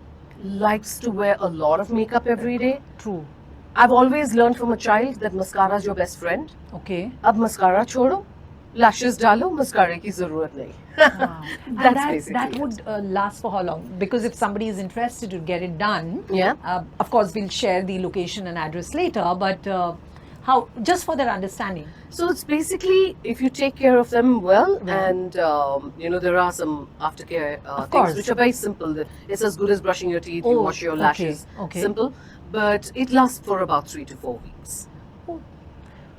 likes to wear a lot of makeup every day. True. I've always learned from a child that mascara is your best friend. Okay. अब mascara छोड़ो, lashes डालो, mascara की जरूरत नहीं. And That's that basically would last for how long? Because if somebody is interested to get it done, Yeah. Of course we'll share the location and address later. But how? Just for their understanding. So it's basically if you take care of them well, Yeah. and you know there are some aftercare Of things course. which are very simple. It's as good as brushing your teeth. Oh, You wash your okay, lashes. okay. Simple, but it lasts for about 3 to 4 weeks.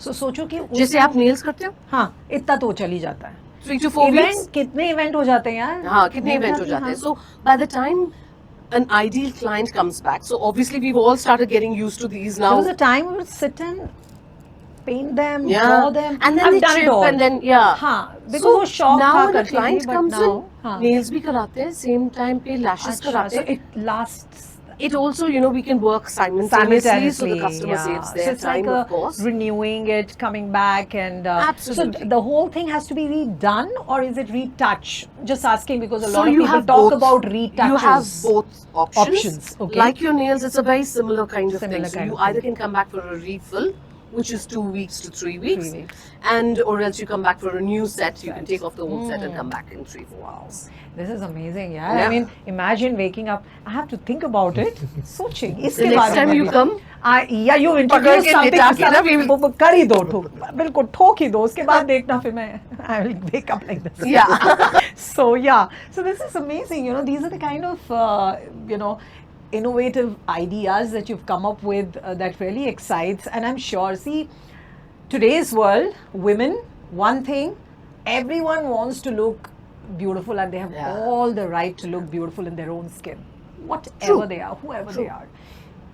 So सोचो कि जैसे आप nails करते हो, हाँ इतना तो चल ही जाता है. 3 to 4 weeks. इवेंट कितने इवेंट हो जाते हैं यार? हाँ, कितने इवेंट हो जाते हैं. So by the time an ideal client comes back, so obviously we've all started getting used to these There now. was a time we would sit and paint them, Yeah. draw them, And then I've they done it chip all. and then yeah. हाँ, because So वो शौक now था when a करती थी, client but comes now, in, हाँ. nails भी कराते हैं, same time पे lashes अच्छा, कराते so हैं. it lasts It also, you know, we can work simultaneously, so the customer yeah. saves So their it's time, like of course. renewing it, coming back, and Absolutely. So the whole thing has to be redone, or is it retouch? Just asking because a So lot of you people have talk both. about retouches. You have both options. Options, okay. Like your nails, it's a very similar kind of Similar thing. So kind you of either thing. can come back for a refill, which is 2 weeks to 3 weeks, 3 weeks. and or else you come back for a new set. You can Set. take off the old set and come back in 3-4 hours. This is amazing, yeah. I Yeah. mean, imagine waking up. I have to think about it. सोचिए The इसके next बारे time में you भी. come, या you introduce के something लिटा के ना, we will- वो कर ही दो ठोक बिल्कुल ठोक ही दो उसके बाद देखना फिर मैं I will wake up like this. yeah. So yeah, so this is amazing. You know, these are the kind of innovative ideas that you've come up with that really excites. And I'm sure, see, today's world, women, one thing, everyone wants to look beautiful, and they have Yeah. all the right to look beautiful in their own skin, whatever True. they are, whoever True. they are.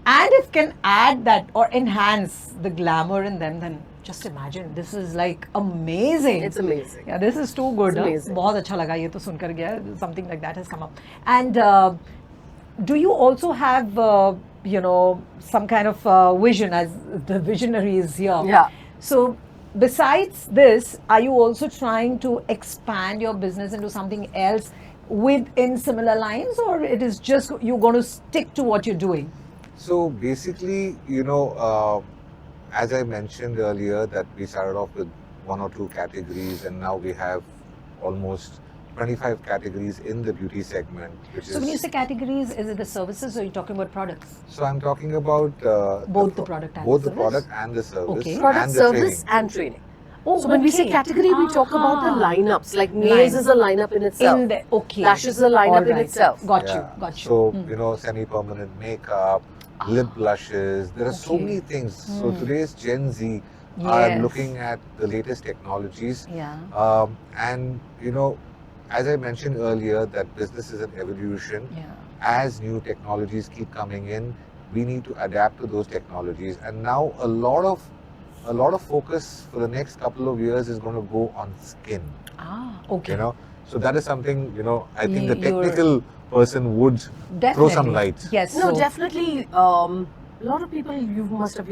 And if can add that or enhance the glamour in them, then just imagine, this is like amazing. It's amazing. Yeah, this is too good. It's amazing. बहुत अच्छा लगा ये तो सुनकर गया. Something like that has come up. And do you also have, you know, some kind of vision, as the visionary is here? Yeah. So besides this, are you also trying to expand your business into something else within similar lines, or it is just you're going to stick to what you're doing? So basically, you know, as I mentioned earlier, that we started off with 1 or 2 categories, and now we have almost 25 categories in the beauty segment. Which So when you say categories, is it the services or are you talking about products? So I'm talking about Both the product and both the the service? product and the service Okay. Product, and the service, training. and training. Oh, So when we say okay. category, we talk about the Ah. lineups. Like nails Line. is a lineup in itself. In the, okay. Lashes is a lineup in Alright. itself. Got Yeah. you, got you. So, Hmm. you know, semi-permanent makeup, lip blushes, there are so Okay. many things. So Hmm. today's Gen Z are Yes. looking at the latest technologies. Yeah. And, you know, as I mentioned earlier, that business is an evolution. Yeah. As new technologies keep coming in, we need to adapt to those technologies. And now a lot of focus for the next couple of years is going to go on skin. Ah, okay. You know, so that is something, you know, I think the You're- technical person would Definitely. throw some light. Yes. No, so- definitely. A lot of people, you must have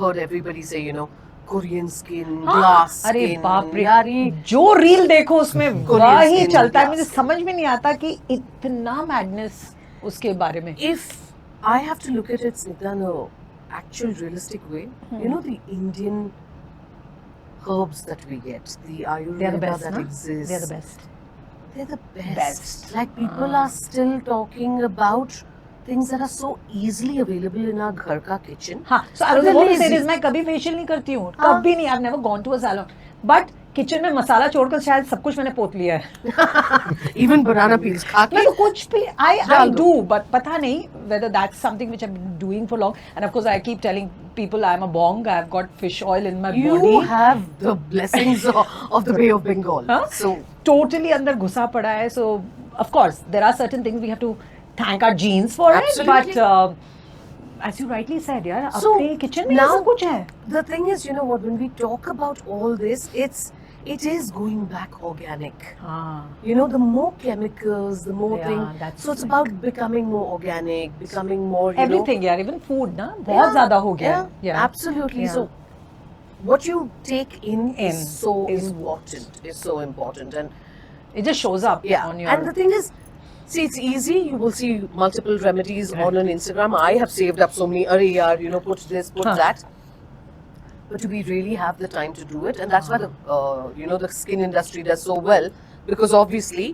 heard everybody say, you know, Korean skin, glass अरे skin. बाप रे, यार ये जो reel देखो उसमें Korean वही skin, चलता है. glass मुझे skin. समझ में नहीं आता कि इतना मैडनेस उसके बारे में. if I have to look at it, Snigdha, in a actual realistic way, you know the Indian herbs that we get, the They are the Ayurveda best, that na? exists. They are the best. They're the best. Best. Like people Ah. are still talking about things that are so easily available in our ghar ka kitchen. हाँ, so I was They're about to say lazy. this, मैं कभी facial नहीं करती हूँ, हाँ. कभी नहीं. I've never gone to a salon, but kitchen में मसाला छोड़कर शायद सब कुछ मैंने पोत लिया है. Even banana peels खा के मतलब कुछ भी I डाल दो. do, but पता नहीं whether that's something which I've been doing for long. And of course I keep telling people I'm a bong. I've got fish oil in my you body. have the blessings of the Bay of Bengal. Huh? So Totally अंदर घुसा पड़ा है. So of course there are certain things we have to thank our genes for Absolutely. it. But as you rightly said, यार So, अपने kitchen में ये now- सब कुछ है. the thing is, you know what? When we talk about all this, it is going back organic. हाँ. You know, the more chemicals, the more Yeah, thing. that's So it's like- about becoming more organic, becoming more, you Everything यार, even food ना know. बहुत ज़्यादा हो गया Yeah, है. Yeah. absolutely. Yeah. So what you take in, In is so is important. Is so important, and It just shows up yeah. on your. And the thing is, See, it's easy. You will see multiple remedies on an Instagram. I have saved up so many. Arey yaar, you know, put this, put that. But do we really have the time to do it? And that's why the the skin industry does so well, because obviously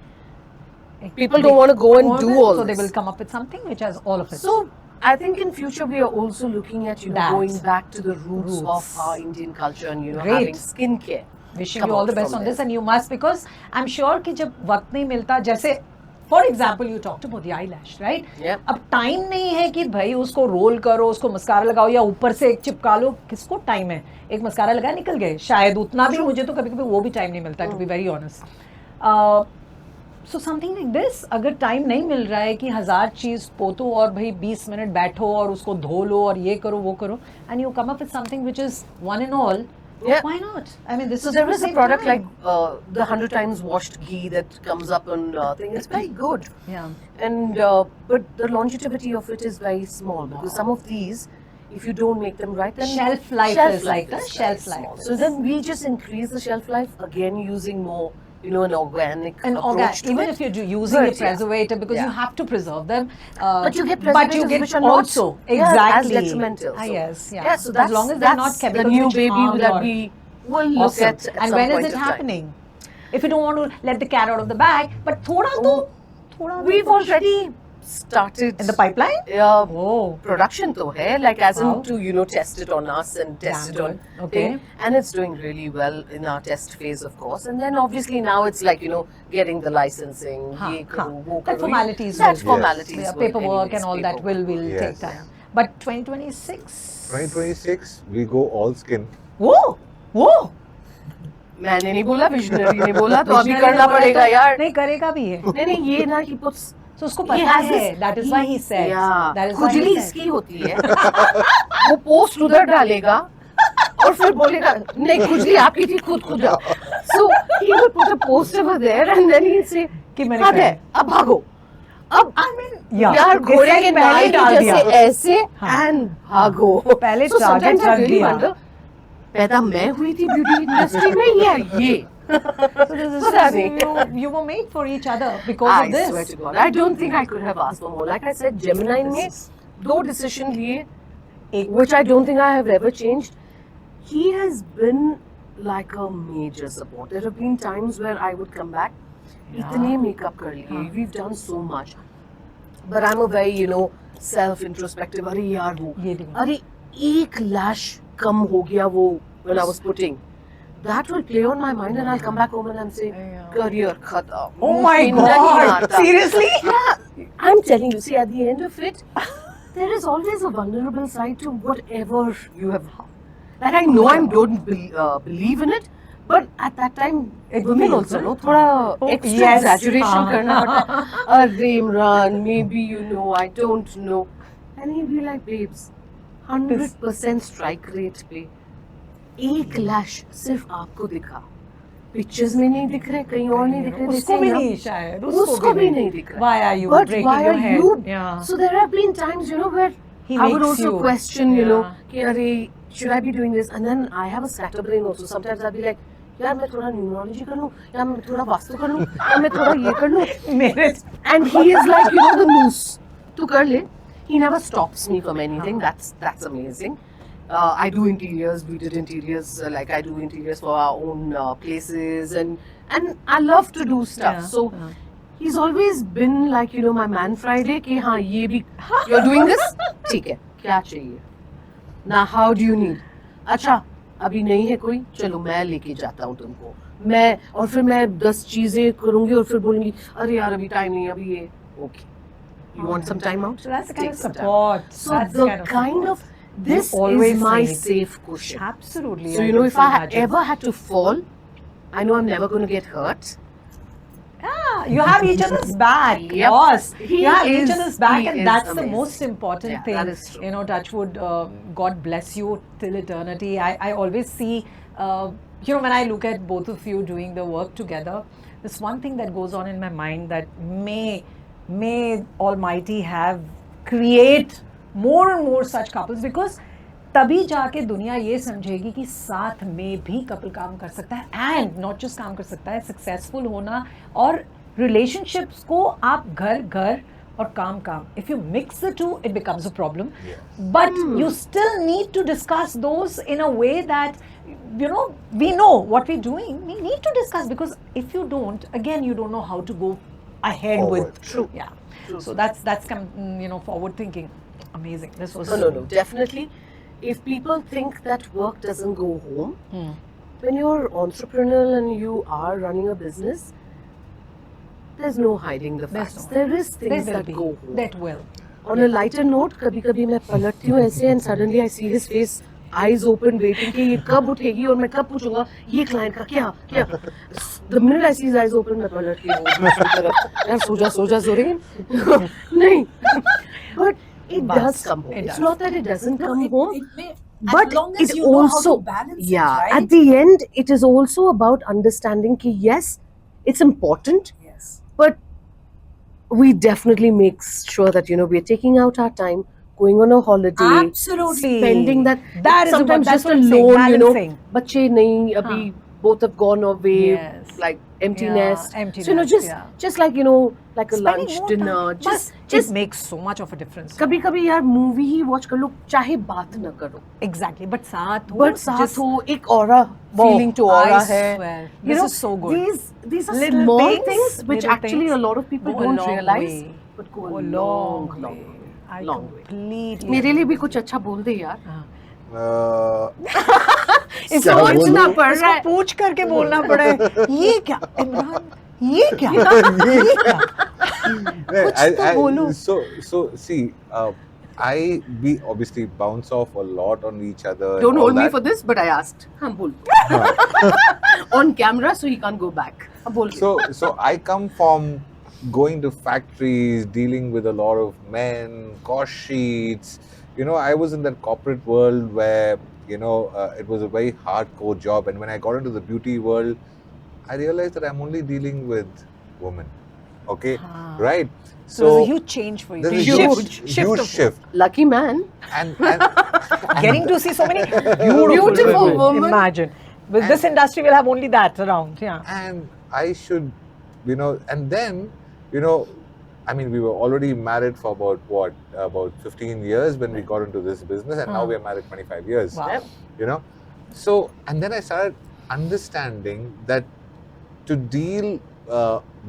people don't want to go and do all so this. they will come up with something which has all of it. So I think in future we are also looking at That. going back to the roots of our Indian culture and Great. having skincare. Wishing come you all out the best from on there. this, and you must, because I'm sure कि जब वक्त नहीं मिलता, जैसे for example you talked about the I lash, right? Yep. अब time नहीं है कि भाई उसको रोल करो, उसको मस्कारा लगाओ या ऊपर से एक चिपका लो. किसको टाइम है? एक मस्कारा लगाया निकल गए. शायद उतना भी, मुझे तो कभी कभी वो भी टाइम नहीं मिलता, to be very honest. So something like this, अगर टाइम नहीं मिल रहा है कि 1000 चीज पोतो और भाई 20 मिनट बैठो और उसको धो लो और ये करो वो करो, and you come up with something which is one and all, Yeah. why not? I mean, this So is there gonna is a save product time. like the 100 times washed ghee that comes up on thing. It's very good. Yeah. And but the longevity of it is very small, because some of these, if you don't make them right, then Shelf life is like a is shelf very life small. is- So then we just increase the shelf life again using more, an organic And approach to even it. if you're using But, a preservative, because you Yeah. have to preserve them, But you get but you preservatives get which are not also as exactly detrimental. So, yes, yeah. So that's, as long as they're not that's chemicals the new which baby harm that your- we will look Awesome. at And some when is point it of time. happening? If you don't want to let the cat out of the bag, but thoda to, thoda We've to- already started in the pipeline. Oh, production to hai, like as Wow. in to test it on us and test Damn it on good. Okay. thing. And it's doing really well in our test phase, of course. And then obviously now it's like getting the licensing, ye karo, wo That karo. formalities That will- formalities yeah, will paperwork anyways, and all that will Yes. take time. But 2026. 2026, we go all skin. Whoa, whoa. मैंने नहीं बोला, visionary ने बोला, तो अभी Visionary करना ने बोला पड़ेगा तो यार. नहीं करेगा भी है. नहीं ये ना कि puts So उसको he पता has है. this- That is why he said. Yeah. That is why he खुजली said. इसकी होती है. वो पोस्ट उधर डालेगा और फिर बोलेगा नहीं खुजली आपकी थी, खुद जाओ. So he will put a post over there and then he'll say कि मैंने हद है, करा. अब भागो. अब I mean, yeah. यार इससे घोड़े के पहले नाल डाल की दिया. जैसे ऐसे हाँ. and भागो. पहले So target sometimes I रख really दिया. wonder, पैदा मैं हुई थी ब्यूटी इंडस्ट्री में या ये? So this is पता something you were made for each other because I of this. swear to God, I don't think I could have asked for more. Like I said, Gemini ने दो decision लिए, एक which I don't think I have ever changed. He has been like a major support. There have been times where I would come back, इतने makeup कर लिए, we've done so much. But I'm a very, self-introspective. अरे यार वो, ये भी. अरे एक lash कम हो गया वो when I was putting. That will play on my mind and I'll come back home and I'm saying, Yeah. career खत्म. Oh my मुझे नहीं God! आता. Seriously? Yeah, I'm telling you, see, at the end of it, there is always a vulnerable side to whatever you have. Like I know I don't believe in it, but at that time, women also know थोड़ा extra yes. exaggeration करना पड़ता है. अरे Imran, maybe I don't know, and he'll be like, babes, 100% strike rate पे एक lash सिर्फ आपको दिखा. Pictures में नहीं दिख रहे, कहीं और नहीं दिख रहे. They उसको say, भी "Yeah, नहीं शायद. उसको भी नहीं दिख रहा. Why are you But breaking why your are head? you? Yeah. So there have been times, where He I would makes also you. question, Yeah. कि अरे, should I be doing this? And then I have a scatterbrain also. Sometimes I'll be like, यार मैं थोड़ा numerology कर लूँ, या मैं थोड़ा वास्तु कर लूँ, या मैं थोड़ा ये कर लूँ. मेरे And he is like, the moose. तू कर ले. He never stops me from anything. That's amazing. I do interiors. We did interiors. Like I do interiors for our own places, and I love to do stuff. Yeah, So yeah. he's always been like my man Friday. कि हाँ ये भी you're doing this. ठीक है. क्या चाहिए? Now how do you need? अच्छा अभी नहीं है कोई. चलो मैं लेके जाता हूँ तुमको. मैं और फिर मैं 10 चीजें करूँगी और फिर बोलूँगी अरे यार अभी टाइम नहीं अभी ये. Okay. You want some time out? So that's the kind of Take some time. support. So That's the kind of kind support. of this always is my need. safe cushion. Absolutely. So can if so I imagine. ever had to fall, I know I'm never going to get hurt. Yeah, you have each other's back. Yep. Boss. He You have each is- other's back, he and is that's the amazing. most important Yeah, thing. that is true. Touchwood, God bless you till eternity. I always see, when I look at both of you doing the work together, there's one thing that goes on in my mind that may Almighty create more and more such couples, because तभी जाके दुनिया ये समझेगी कि साथ में भी couple काम कर सकता है, एंड नॉट जस्ट काम कर सकता है, सक्सेसफुल होना और relationships को आप घर घर और काम काम, if you mix the two, it becomes a problem. Yes. But you still need to discuss those in a way that, you know, we know what we're doing. We need to discuss, because if you don't, again, you don't know how to go ahead Forward. with. True. Yeah. So that's you know, forward thinking. Amazing. This was No. Definitely. If people think that work doesn't go home, when you're entrepreneurial and you are running a business, there's no hiding the There's facts. no- There is There things will that be. go home. That will. On a lighter note, कभी-कभी मैं पलटती हूँ ऐसे and suddenly I see his face, eyes open, waiting कि ये कब उठेगी और मैं कब पूछूंगा ये client का क्या. The minute I see his eyes open, मैं पलटती हूँ दूसरी तरफ. यार सो जा Zorin. नहीं. But it does come home. It It's does. not that it doesn't come home. But But as long as it you know how also, to balance yeah, it, right? at the end, it is also about understanding कि yes, it's important, Yes. but we definitely make sure that, you know, we're taking out our time, going on a holiday, Absolutely. spending that. That is sometimes about- that's just what I'm saying, alone, you know. balancing. बच्चे नहीं अभी both have gone away, Yes. like empty Yeah, nest. empty so you know, nest, yeah. just like, you know, like a Spending lunch, more dinner, time. just it makes so much of a difference. कभी कभी यार movie ही watch कर लो चाहे बात न करो Exactly. But साथ हो, बट साथ just- हो एक ऑरा वो, फीलिंग टू I ऑरा है swear. You This know, is so good. these are Little small things, things which little actually things a lot of people go a don't long realize way. but go Go a long way. I long way. completely मेरे लिए भी agree कुछ अच्छा बोल दे यार with you. क्या सोचना बोलूं? पड़ रहा है इसको पूछ करके बोलना पड़े, ये क्या इमरान, ये क्या, ये क्या? कुछ तो बोलो. So see, we obviously bounce off a lot on each other. and don't all hold me that. for this but I asked हाँ बोल on camera so he can't go back हाँ बोल So I come from going to factories, dealing with a lot of men, cost sheets. You know, I was in that corporate world where, you know, it was a very hardcore job. And when I got into the beauty world, I realized that I'm only dealing with women. Okay, Ah. right? So there's a huge change for you. there's a Shift, huge of- shift. lucky man And Getting to see so many Beautiful women. Imagine. With this industry, we'll have only that around. Yeah. and I should, you know, and then, you know, I mean, we were already married for about 15 years when we got into this business, and now we are married 25 years. Wow. You know, so and then I started understanding that to deal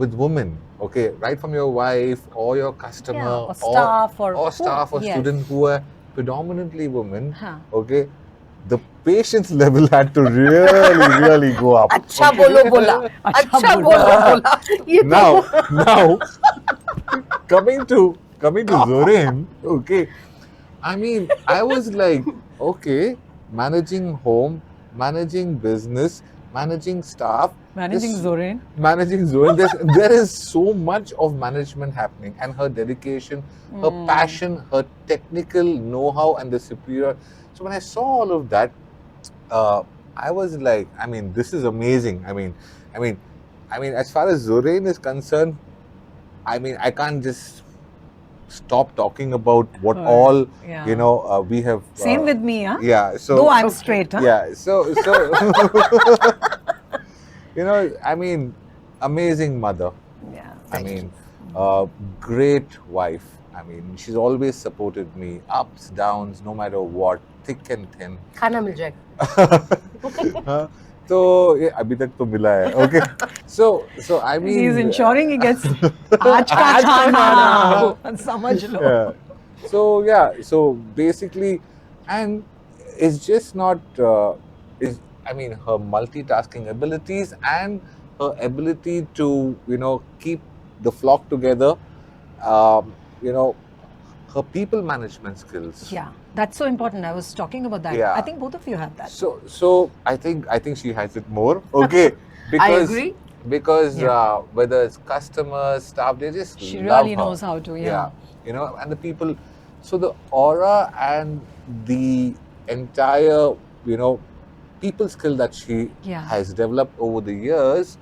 with women, okay, right from your wife or your customer Yeah, or staff or staff or yes. student who are predominantly women, Huh. okay, the patience level had to really go up. अच्छा बोलो बोला अच्छा बोलो बोला ये Now coming to Zorin, okay, I mean, I was like, okay, managing home, managing business, managing staff, Managing this- Zorin. managing Zorin. There is so much of management happening, and her dedication, her passion, her technical know-how, and the superior. So when I saw all of that, I was like, I mean, this is amazing. I mean, as far as Zorin is concerned, I mean, I can't just stop talking about what Right. all Yeah. you know we have. Same with me, huh? Yeah. So Though I'm straight, huh? yeah. So you know, I mean, amazing mother. Yeah. I mean, great wife. I mean, she's always supported me, ups, downs, no matter what, thick and thin. खाना मिल जाएगा हाँ, तो ये अभी तक तो मिला है. Okay. So I mean, He's ensuring he gets आज का आज का खाना. समझ लो. yeah. So basically, and it's just not. I mean, her multitasking abilities and her ability to, you know, keep the flock together. You know, her people management skills. Yeah, that's so important. I was talking about that. Yeah. I think both of you have that. So I think she has it more. Okay. Because, agree. Because Yeah. whether it's customers, staff, they just She love really her. knows how to. Yeah. You know, and the people. So the aura and the entire, you know, people skill that she Yeah. has developed over the years.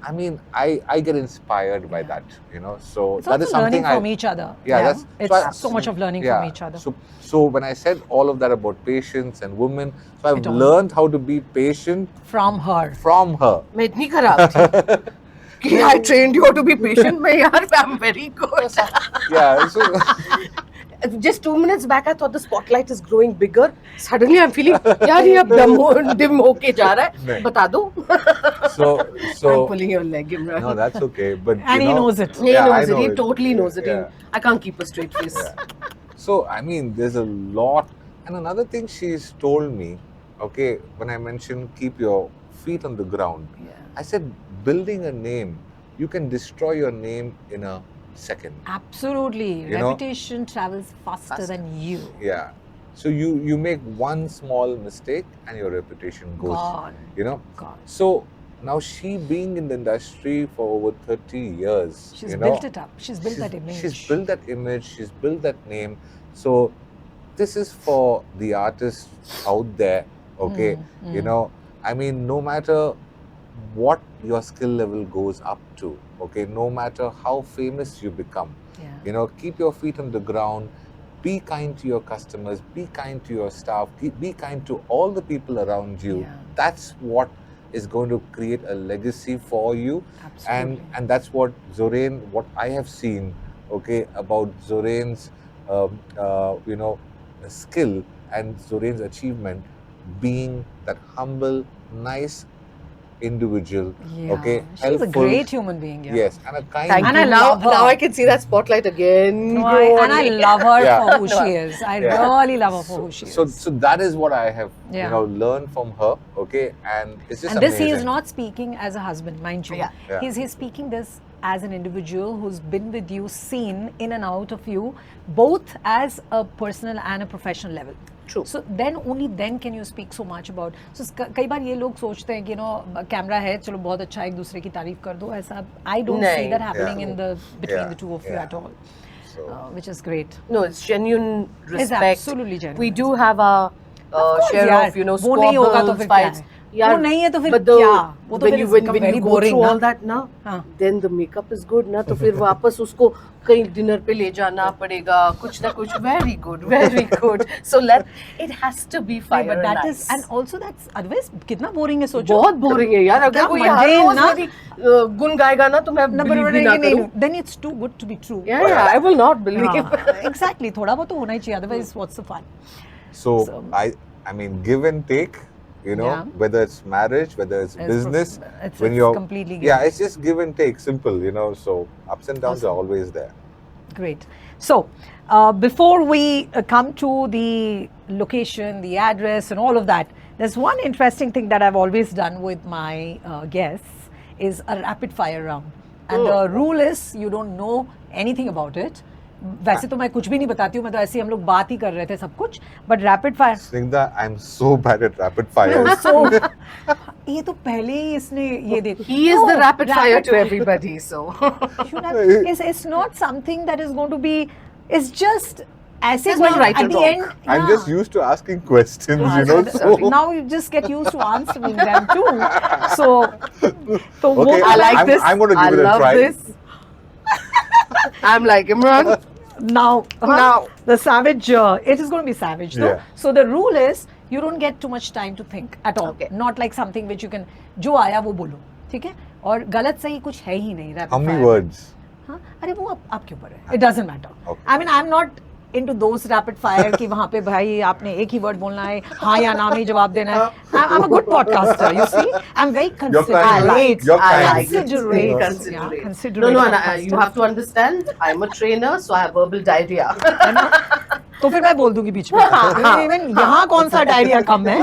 I mean, I get inspired by that. You know, so It's that also is something learning from I. each other. Yeah, that's it's so much of learning from each other. So when I said all of that about patience and women, so I've It all- learned how to be patient From her. from her. मैं इतनी खराब थी कि I trained you to be patient. मैं यार, I'm very good. Yeah. So Just 2 minutes back, I thought the spotlight is growing bigger. Suddenly, I'm feeling, यार ये अब dim होके जा रहा है. नहीं. बता दो. so I'm pulling your leg, Imran. no, that's okay. But And he knows it. He Yeah, I knows it. know He totally knows it. Yeah. I can't keep a straight face. So, I mean, there's a lot. And another thing she's told me, okay, when I mentioned keep your feet on the ground, I said, building a name, you can destroy your name in a second. Absolutely. You know? Reputation travels faster than you. Yeah. So you make one small mistake and your reputation goes. Gone. You know. Gone. So now she being in the industry for over 30 years, She's you know, built it up. She's built that image. She's built that image. She's built that name. So this is for the artists out there. Okay. You know, I mean, no matter what your skill level goes up to, okay, no matter how famous you become, Yeah. you know, keep your feet on the ground, be kind to your customers, be kind to your staff, be kind to all the people around you. Yeah. That's what is going to create a legacy for you. Absolutely. And that's what Zorain, what I have seen, okay, about Zorain's, you know, skill and Zorain's achievement being that humble, nice individual, Yeah. okay, She's a helpful. great human being. Yeah. Yes, and a kind. Thank And you. I now, love her. now I can see that spotlight again. No, grow and on I me. love her Yeah. for who she is. I Yeah. really love her for who she is. So that is what I have, Yeah. you know, learned from her. Okay, and it's just And this he is amazing. not speaking as a husband, mind you. Yeah. Yeah. He's speaking this as an individual who's been with you, seen in and out of you, both as a personal and a professional level. True. So then only then can you speak so much about. So कई बार ये लोग सोचते हैं कि camera है, चलो बहुत अच्छा एक दूसरे की तारीफ कर दो, ऐसा I don't see नहीं. that happening Yeah. in the between Yeah. the two of you Yeah. at all, So, which is great. No, it's genuine It's respect. absolutely genuine. We do have our course, share यार, of, you know, वो नहीं होगा तो squabbles, फिर क्या fights. है? Yeah, वो नहीं है तो फिर but क्या? वो तो when फिर you it's when, become when very you go boring through ना? all that ना, हाँ. then the makeup is good ना, तो फिर वापस उसको कहीं dinner पे ले जाना पड़ेगा, कुछ ना कुछ. Very good, very good. So it has to be fire But that and is, ice. and also that's otherwise कितना boring है सोचो. बहुत boring है यार. अगर क्या कोई मजे हर रोज ना? मेरी गुन गाएगा ना, तो मैं No, but believe भी ना नहीं, करूँ. then it's too good to be true. Yeah, I will not believe. हाँ, exactly. थोड़ा बहुत तो होना ही चाहिए. Otherwise, what's the fun? so I mean, give and take. You know, Yeah. whether it's marriage, whether it's business, it's when you're completely yeah, it's just give and take, simple. You know, so ups and downs are always there. Great. So, before we come to the location, the address, and all of that, there's one interesting thing that I've always done with my guests is a rapid fire round. And the rule is you don't know anything about it. वैसे तो मैं कुछ भी नहीं बताती हूँ, मैं तो ऐसे ही हम लोग बात ही कर रहे थे सब कुछ, but rapid fire. Snigdha, I'm so bad at rapid fire. So, ये तो पहले ही इसने ये दे. He is the rapid fire to everybody. So It's not something that is going to be. It's just ऐसे There's no right at or the wrong. end. I'm yeah. just used to asking questions, you know. So Now you just get used to answering them too. So वो Okay, I like this. I'm going to I give it a love try. this. I'm like Imran. now Now. the savage. It is going to be savage, though. Yeah. So the rule is you don't get too much time to think at all. Okay. Not like something which you can. जो आया वो बोलो, ठीक है? और गलत सही कुछ है ही नहीं. rapid How many fire. words? हाँ, अरे वो आपके ऊपर है. It doesn't matter. Okay. I mean, I'm not into those rapid fire कि वहाँ पे भाई आपने एक ही वर्ड बोलना है, हाँ या ना में ही जवाब देना है. I'm a good podcaster, you see. I'm very considerate. You're kind. Considerate. Considerate. Yeah, considerate. No, you podcaster. have to understand. I'm a trainer, so I have verbal diarrhea. है ना? तो फिर मैं बोल दूंगी बीच में. Even यहाँ कौन सा डायरिया कम है?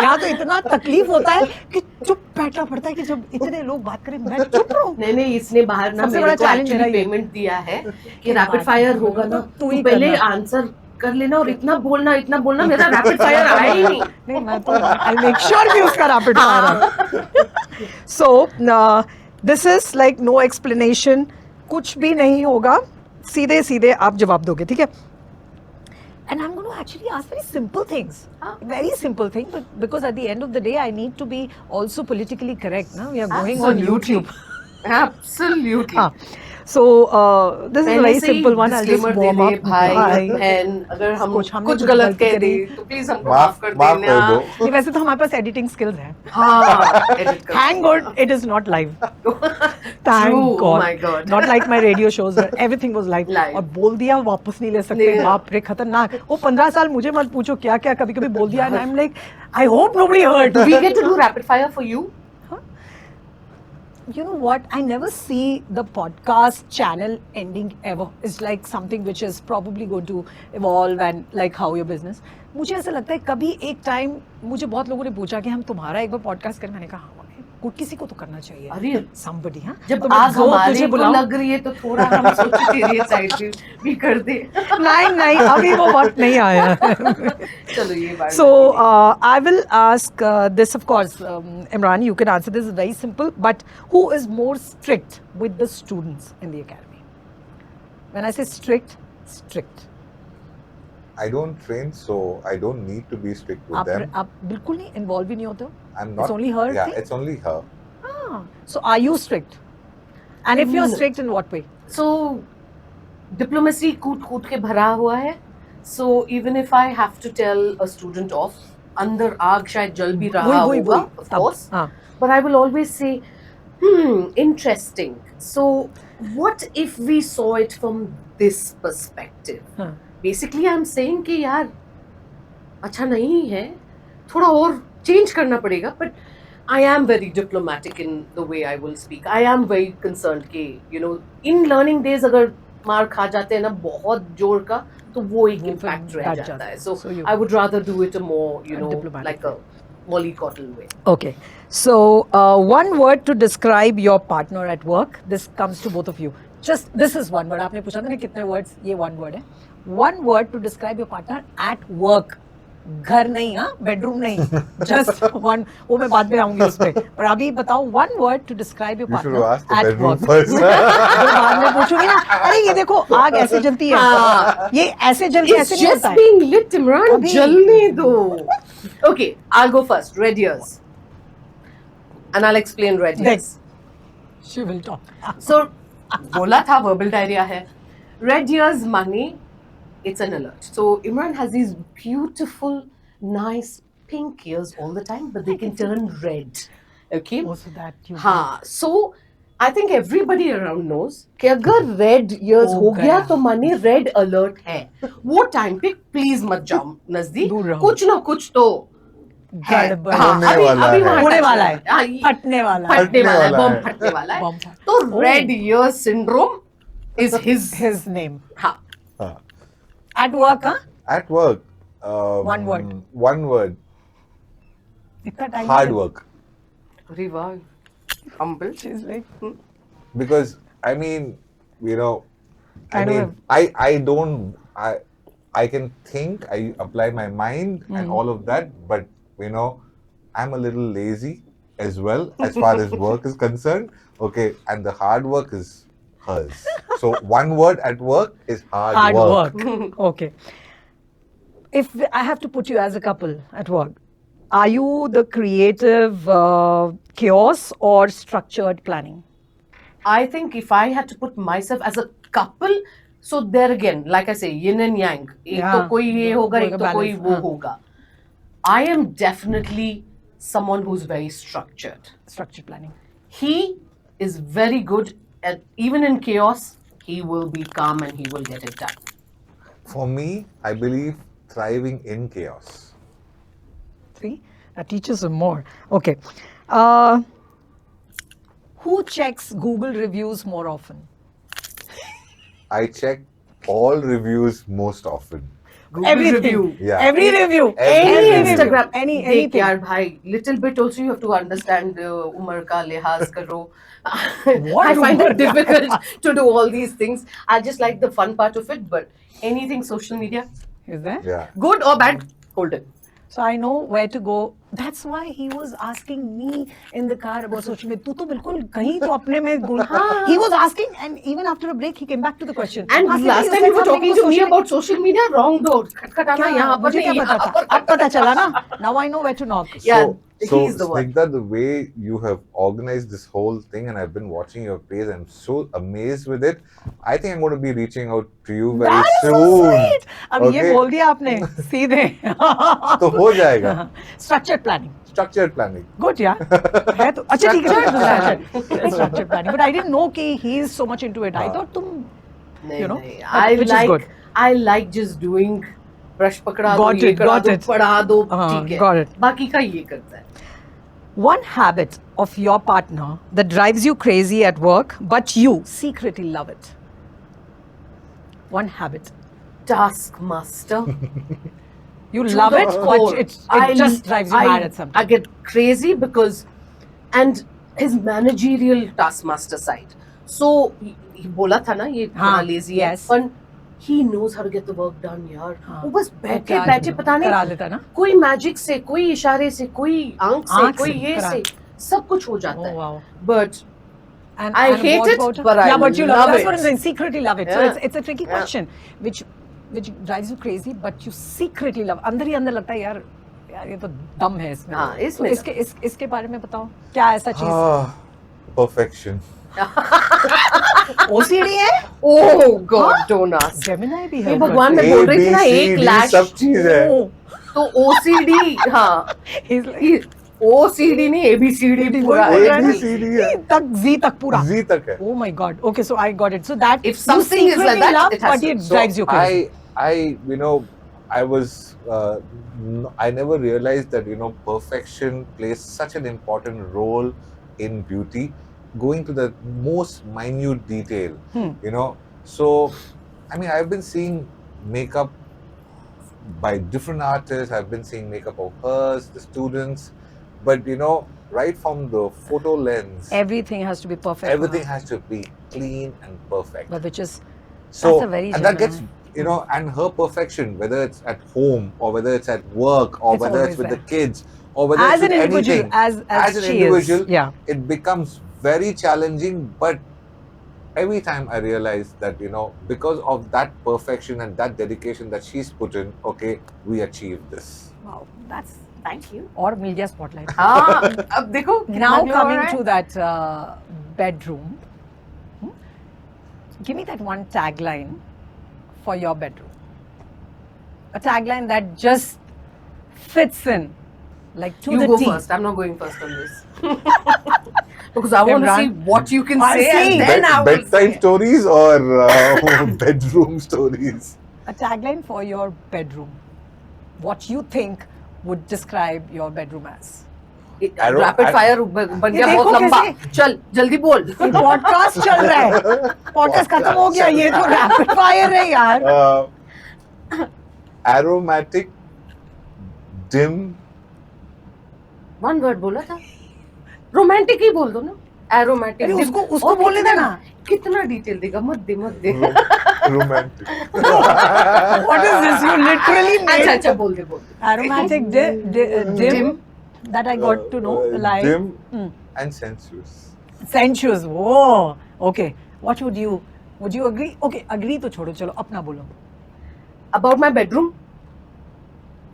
यहाँ तो इतना तकलीफ होता है कि चुप बैठना पड़ता है कि जब इतने लोग बात करें मैं चुप रहूं. नहीं इसने बाहर ना सबसे मेरे बड़ा को challenge एक्चुअली मेरा ये. पेमेंट दिया है कि क्या रैपिड बात फायर है. होगा ना, तू ही तू पहले करना. आंसर कर लेना और इतना बोलना मेरा रैपिड फायर आया ही नहीं. नहीं मैं तो I'll make sure कि उसका रैपिड फायर है. So this is like no explanation. कुछ भी नहीं होगा, सीधे सीधे आप जवाब दोगे, ठीक है? And I'm going to actually ask very simple things, very simple thing, but because at the end of the day I need to be also politically correct. Now we are going on Absolutely. YouTube. Absolutely. हाँ. So this is a पहले very से ही simple one. I'll just disclaimer दे warm ले up. भाई भाई. बहन, अगर हम कुछ हमने कुछ कुछ गलत गलती कह करी. दे तो प्लीज हमको माफ कर माफ देना. कर दो. नहीं, वैसे तो हमारे पास एडिटिंग स्किल्स हैं. हाँ, edit कर Thank God it is not live. Thank True, oh God. my God. Not like my radio shows where everything was live. Live. और बोल दिया वापस नहीं ले सकते. नहीं. बाप रे खतरनाक. वो 15 साल मुझे मत पूछो क्या क्या कभी कभी बोल दिया. And I'm like, I hope nobody heard. We get to do rapid fire for you. You know what? I never see the podcast channel ending ever. It's like something which is probably going to evolve and like how your business. मुझे ऐसा लगता है कभी एक time मुझे बहुत लोगों ने पूछा कि हम तुम्हारा एक बार पॉडकास्ट करें. मैंने कहा हाँ किसी को तो करना चाहिए. अरे somebody हाँ. जब तो मैं आग जो हमारे तुझे को बुलाऊं. लग रही है तो थोड़ा हम सोचे तेरी साइड भी कर दे. नहीं नहीं अभी वो वक्त नहीं आया. चलो ये बात. So I will ask this, of course, Imran. You can answer this. Is very simple. But who is more strict with the students in the academy? When I say strict, strict. I don't train, so I don't need to be strict with them. आप बिल्कुल नहीं involve ही नहीं होते हो. I'm not. It's only her Yeah, thing? it's only her. Ah, so are you strict? And if you're No. strict, in what way? So diplomacy कूट कूट के भरा हुआ है. So even if I have to tell a student off, अंदर आग शायद जल भी रहा होगा, of course. हाँ. But I will always say, interesting. So what if we saw it from this perspective? हाँ. Basically I'm saying कि यार अच्छा नहीं है, थोड़ा और चेंज करना पड़ेगा. But I am very diplomatic in the way I will speak. I am very concerned कि in learning days अगर मार खा जाते हैं ना बहुत जोर का तो वो एक वो फिर impact रह बैठ जाता जाता है. है. So So you- I would rather do it a more diplomatic like a mollycoddle way. Okay. So one word to describe your partner at work. This comes to both of you. Just this is one word. आपने पूछा था ना कितने words? ये one word है. One word to describe your partner at work. घर नहीं हाँ बेडरूम नहीं just one. वो मैं बाद में आऊंगी उस पे. पर अभी बताओ one word to describe your You should partner have asked the at bedroom work. first. जो बाद में पूछूंगी ना अरे ये देखो आग ऐसे जलती है. हाँ. ये ऐसे जल के It's ऐसे नहीं just होता है. being lit, Imran. अभी- जलने दो. Okay, I'll go first. Red ears. And I'll explain red ears. She will talk. So, बोला था verbal diarrhea है. Red ears money, it's an alert. So Imran has these beautiful, nice pink ears all the time, but they can turn red. Okay. Also that you. हाँ. So I think everybody around knows कि अगर red ears हो हो गया गया। तो माने red alert है. वो time पे please मत जाओ नजदीक. दूर रहो। कुछ ना कुछ तो है. गड़बड़। हाँ, होने अभी वाला अभी है। वहाँ होने touch वाला हुआ है। हाँ, ये- फटने वाला है. फटने वाला है. वाला बम है। फटने वाला है. बम फट- तो Oh. red ear syndrome is his. His name. हाँ. At work हाँ. At work. One word. One word. इतना time Hard नहीं- work. अरे वाह. Humble. She's like, Because I mean, Kind of I don't I can think, I apply my mind and all of that, but I'm a little lazy as well as far as work is concerned. Okay, and the hard work is hers. So one word at work is hard work. Okay. If I have to put you as a couple at work, are you the creative chaos or structured planning? I think if I had to put myself as a couple, so there again, like I say, yin and yang. एक Yeah. तो कोई ये होगा, एक तो balance, कोई वो हाँ. होगा. I am definitely someone who's very structured. Structured planning. He is very good at, even in chaos, he will be calm and he will get it done. For me, I believe thriving in chaos. See, that teaches him more. Okay. Who checks Google reviews more often? I check all reviews most often. Google Everything. review. Yeah. Every review. Every Any review. Instagram, Any देख anything. यार भाई, little bit also you have to understand उम्र का लिहाज करो. What I find उम्र it difficult to do all these things. I just like the fun part of it, but anything social media, Is there? Yeah. good or bad, hold it. So I know where to go That's why he was asking me in the car about social media. तू तो बिल्कुल कहीं तो अपने में गुल. He was asking, and even after a break, he came back to the question. And हाँ, last Siri, time you said were talking something to me social about social media, wrong door. खटखटाना क्या? यहाँ पर मुझे क्या नहीं, पता यहाँ था? पर. अब पता चला ना? Now I know where to knock. Yeah, So he's the one. Snigdha, the way you have organized this whole thing, and I've been watching your page, I'm so amazed with it. I think I'm going to be reaching out to you very That is so soon. sweet. अब ये Okay. बोल दिया आपने सीधे. तो हो जाएगा. Structured planning. Structured planning. Good, yeah. है तो अच्छा ठीक है. Structured planning. But I didn't know कि he is so much into it. I thought तुम नहीं, you know, नहीं. which is good. I like just doing brush पकड़ा दो, Got ये it, करा got दो, it. पढ़ा दो, हाँ, ठीक है. got it. बाकी का ये करता है. One habit of your partner that drives you crazy at work, but you secretly love it. One habit. Taskmaster. You To love the it, core. but it just drives you mad at something. I get crazy because, and his managerial taskmaster side. So he बोला था ना ये थोड़ा हाँ, lazy है, yes. but he knows how to get the work done यार. हाँ. वो बस बैठे क्या बैठे पता करा नहीं लेता ना? कोई मैजिक से, कोई इशारे से, कोई आंख से, आंख कोई से ये करा. से, सब कुछ हो जाता Oh है. wow. But And, I and hate what it, about but I yeah, but you love, love that's it. what I'm saying. Secretly love it. So Yeah. it's a tricky Yeah. question, which drives you crazy, but you secretly love. अंदर ही अंदर लगता है यार ये तो दम है इसमें. हाँ, तो इसमें इसके बारे में बताओ. क्या ऐसा चीज? Perfection. OCD है? oh God, don't ask. Gemini भी हे है. भगवान मैं बोल रही थी ना एक लैश सब चीज है. Oh, तो OCD हाँ he's like, OCD नहीं ABCD पूरा बोल है. रहा है ना? ABCD है. Z तक Z तक पूरा. Z तक है. Oh my God. Okay, so I got it. So that If something you is like secretly that, love, it has but to. it So drives you crazy. I was I never realized that perfection plays such an important role in beauty, going to the most minute detail. So I mean, I've been seeing makeup by different artists. I've been seeing makeup of hers, the students, but right from the photo lens, Everything has to be perfect. for everything her. has to be clean and perfect. But which is So, a very and that gets, Gemini. and her perfection, whether it's at home or whether it's at work or It's whether always it's with there. the kids or whether as it's an with individual, anything, as an she individual, is. Yeah. it becomes very challenging. But every time I realize that, because of that perfection and that dedication that she's put in, okay, we achieved this. Wow, that's Thank you. or मिल गया spotlight. हाँ अब देखो कितना Now new हो रहा coming है. to that bedroom, give me that one tagline for your bedroom. A tagline that just fits in, like to You the go T. first. I'm not going first on this. Because I want to see Imran? what you can I say see. and then I will Bedtime say. stories or bedroom stories? A tagline for your bedroom. What you think would describe your bedroom as? Rapid fire बन ये गया देखो बहुत लंबा. कैसे? चल जल्दी बोल. ये पॉडकास्ट चल रहा है. पॉडकास्ट खत्म हो गया. ये तो रैपिड फायर है यार. Aromatic, dim. One word बोला था. Romantic ही बोल दो ना. Aromatic. अरे dim. उसको और बोलने कितना- देना. कितना डिटेल देगा मत दे. Romantic. What is this? You literally made अच्छा बोल दे. aromatic dim. That I got to know. Like Dim and sensuous. sensuous. Whoa. Okay. What would you agree? Okay, agree तो छोड़ो, चलो अपना बोलो. About my bedroom.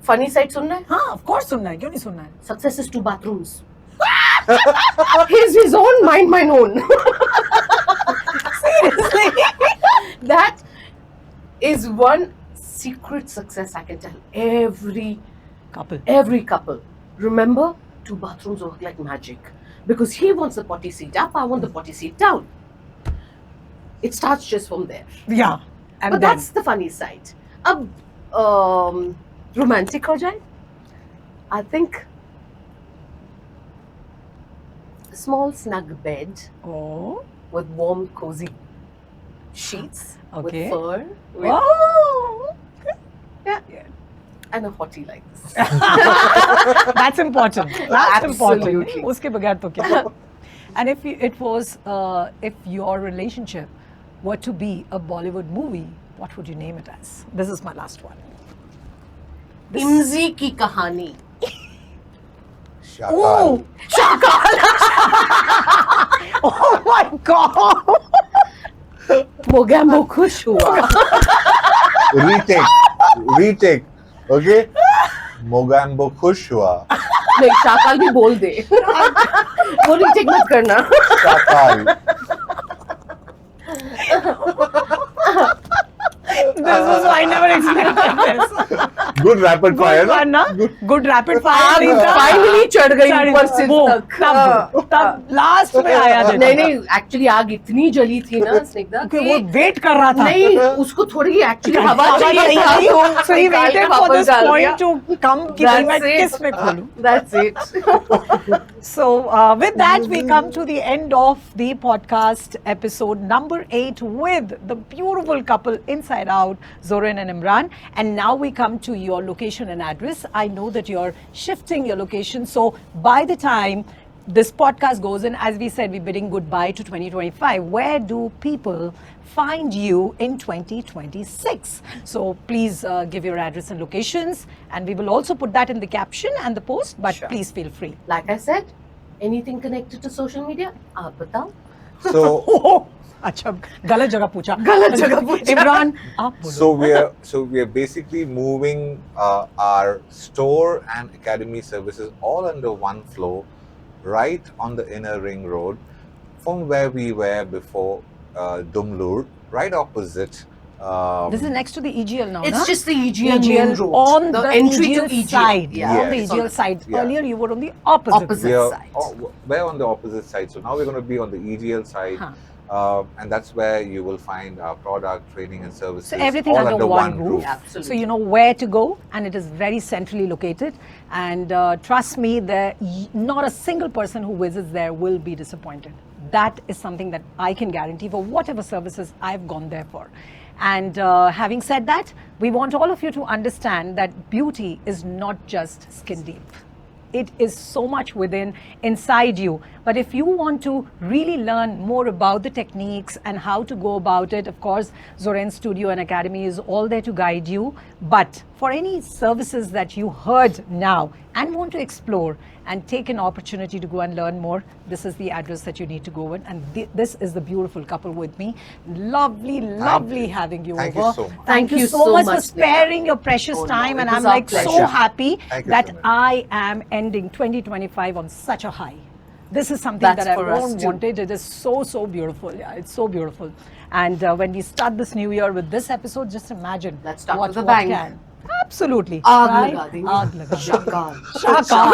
Funny side सुनना है. हाँ, of course सुनना है. क्यों नहीं सुनना है? Success is 2 bathrooms. His own, mine own. Seriously. That is one secret success I can tell every Couple. Remember, 2 bathrooms work like magic. Because he wants the potty seat up, I want the potty seat down. It starts just from there. Yeah. And But then that's the funny side. Ab romantic ho jaye. I think a small snug bed oh. with warm cozy sheets Okay. with fur with, Oh. yeah, and a hottie like this. That's important. That's important. Absolutely. उसके बगैर तो क्या? And if your relationship were to be a Bollywood movie, what would you name it as? This is my last one. Imzi ki kahani. Shakal. Ooh, Shakal. Oh my God. Mogambo खुश हुआ. Retake. Okay? Mogambo खुश हुआ. नहीं, शाकाल भी बोल दे. वो retake मत करना. Shakal. This was I never expected this. Good rapid fire. Good one, na? Good rapid fire. आप Rita. फाइनली चढ़ गई चढ़ ऊपर से वो, तक. तब लास्ट में आया देखो. नहीं एक्चुअली आग इतनी जली थी ना स्निग्धा क्योंकि वो वेट कर रहा था. नहीं उसको थोड़ी एक्चुअली हवा हवा चाहिए चाहिए था. थी. So he निकाल के waited for वापस this डाल point दिया. to come कि भाई मैं That's it. किस में खोलूं. That's it. So, with that, we come to the end of the podcast episode number 8 with the beautiful couple inside out, Zoran and Imran. And now we come to your location and address. I know that you're shifting your location. So, by the time this podcast goes in, as we said, we're bidding goodbye to 2025. Where do people find you in 2026? So please give your address and locations, and we will also put that in the caption and the post, but Sure. please feel free. Like I said, anything connected to social media, आप बताओ. So Oh, अच्छा गलत जगह पूछा. गलत जगह पूछा. इमरान आप बोलो. so we are basically moving our store and academy services all under one floor, right on the inner ring road, from where we were before Dumlur, right opposite. This is next to the EGL now, It's na? just the EGL main road. on the entry EGL to EGL side. Yeah. On the Yes. EGL side. Yeah. Earlier you were on the opposite. Opposite. we are, side. we're on the opposite side. So now we're going to be on the EGL side. Huh. And that's where you will find our product, training and services So everything all under one roof. Absolutely. So you know where to go, and it is very centrally located. And trust me, not a single person who visits there will be disappointed. That is something that I can guarantee for whatever services I've gone there for. And having said that, we want all of you to understand that beauty is not just skin deep. It is so much within, inside you. But if you want to really learn more about the techniques and how to go about it, of course, Zoran Studio and Academy is all there to guide you. But for any services that you heard now and want to explore and take an opportunity to go and learn more, this is the address that you need to go in. And this is the beautiful couple with me. Lovely, lovely having you Thank you over. so much. Thank you Thank you so so much for much, sparing your precious Oh, no, time. it And was I'm our like so pleasure. happy Thank you that so much. I am ending 2025 on such a high. This is something That's that for I've us always too. wanted. It is so, so beautiful. Yeah, it's so beautiful. And when we start this new year with this episode, just imagine Let's start what, with a what bang. can. Absolutely. आग right? लगा देंगे. आग लगा देंगे. Shakal.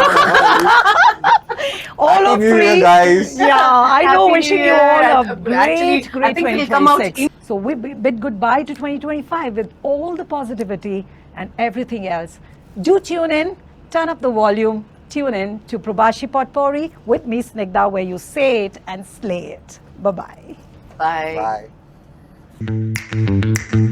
All Happy of New Year, free. guys. Yeah, I know. Happy Wishing New you all Year. a great, Actually, great I think it'll come out 2026. So we bid goodbye to 2025 with all the positivity and everything else. Do tune in, turn up the volume, tune in to Prabhashi Potpourri with me, Snigdha, where you say it and slay it. Bye-bye. Bye. Bye.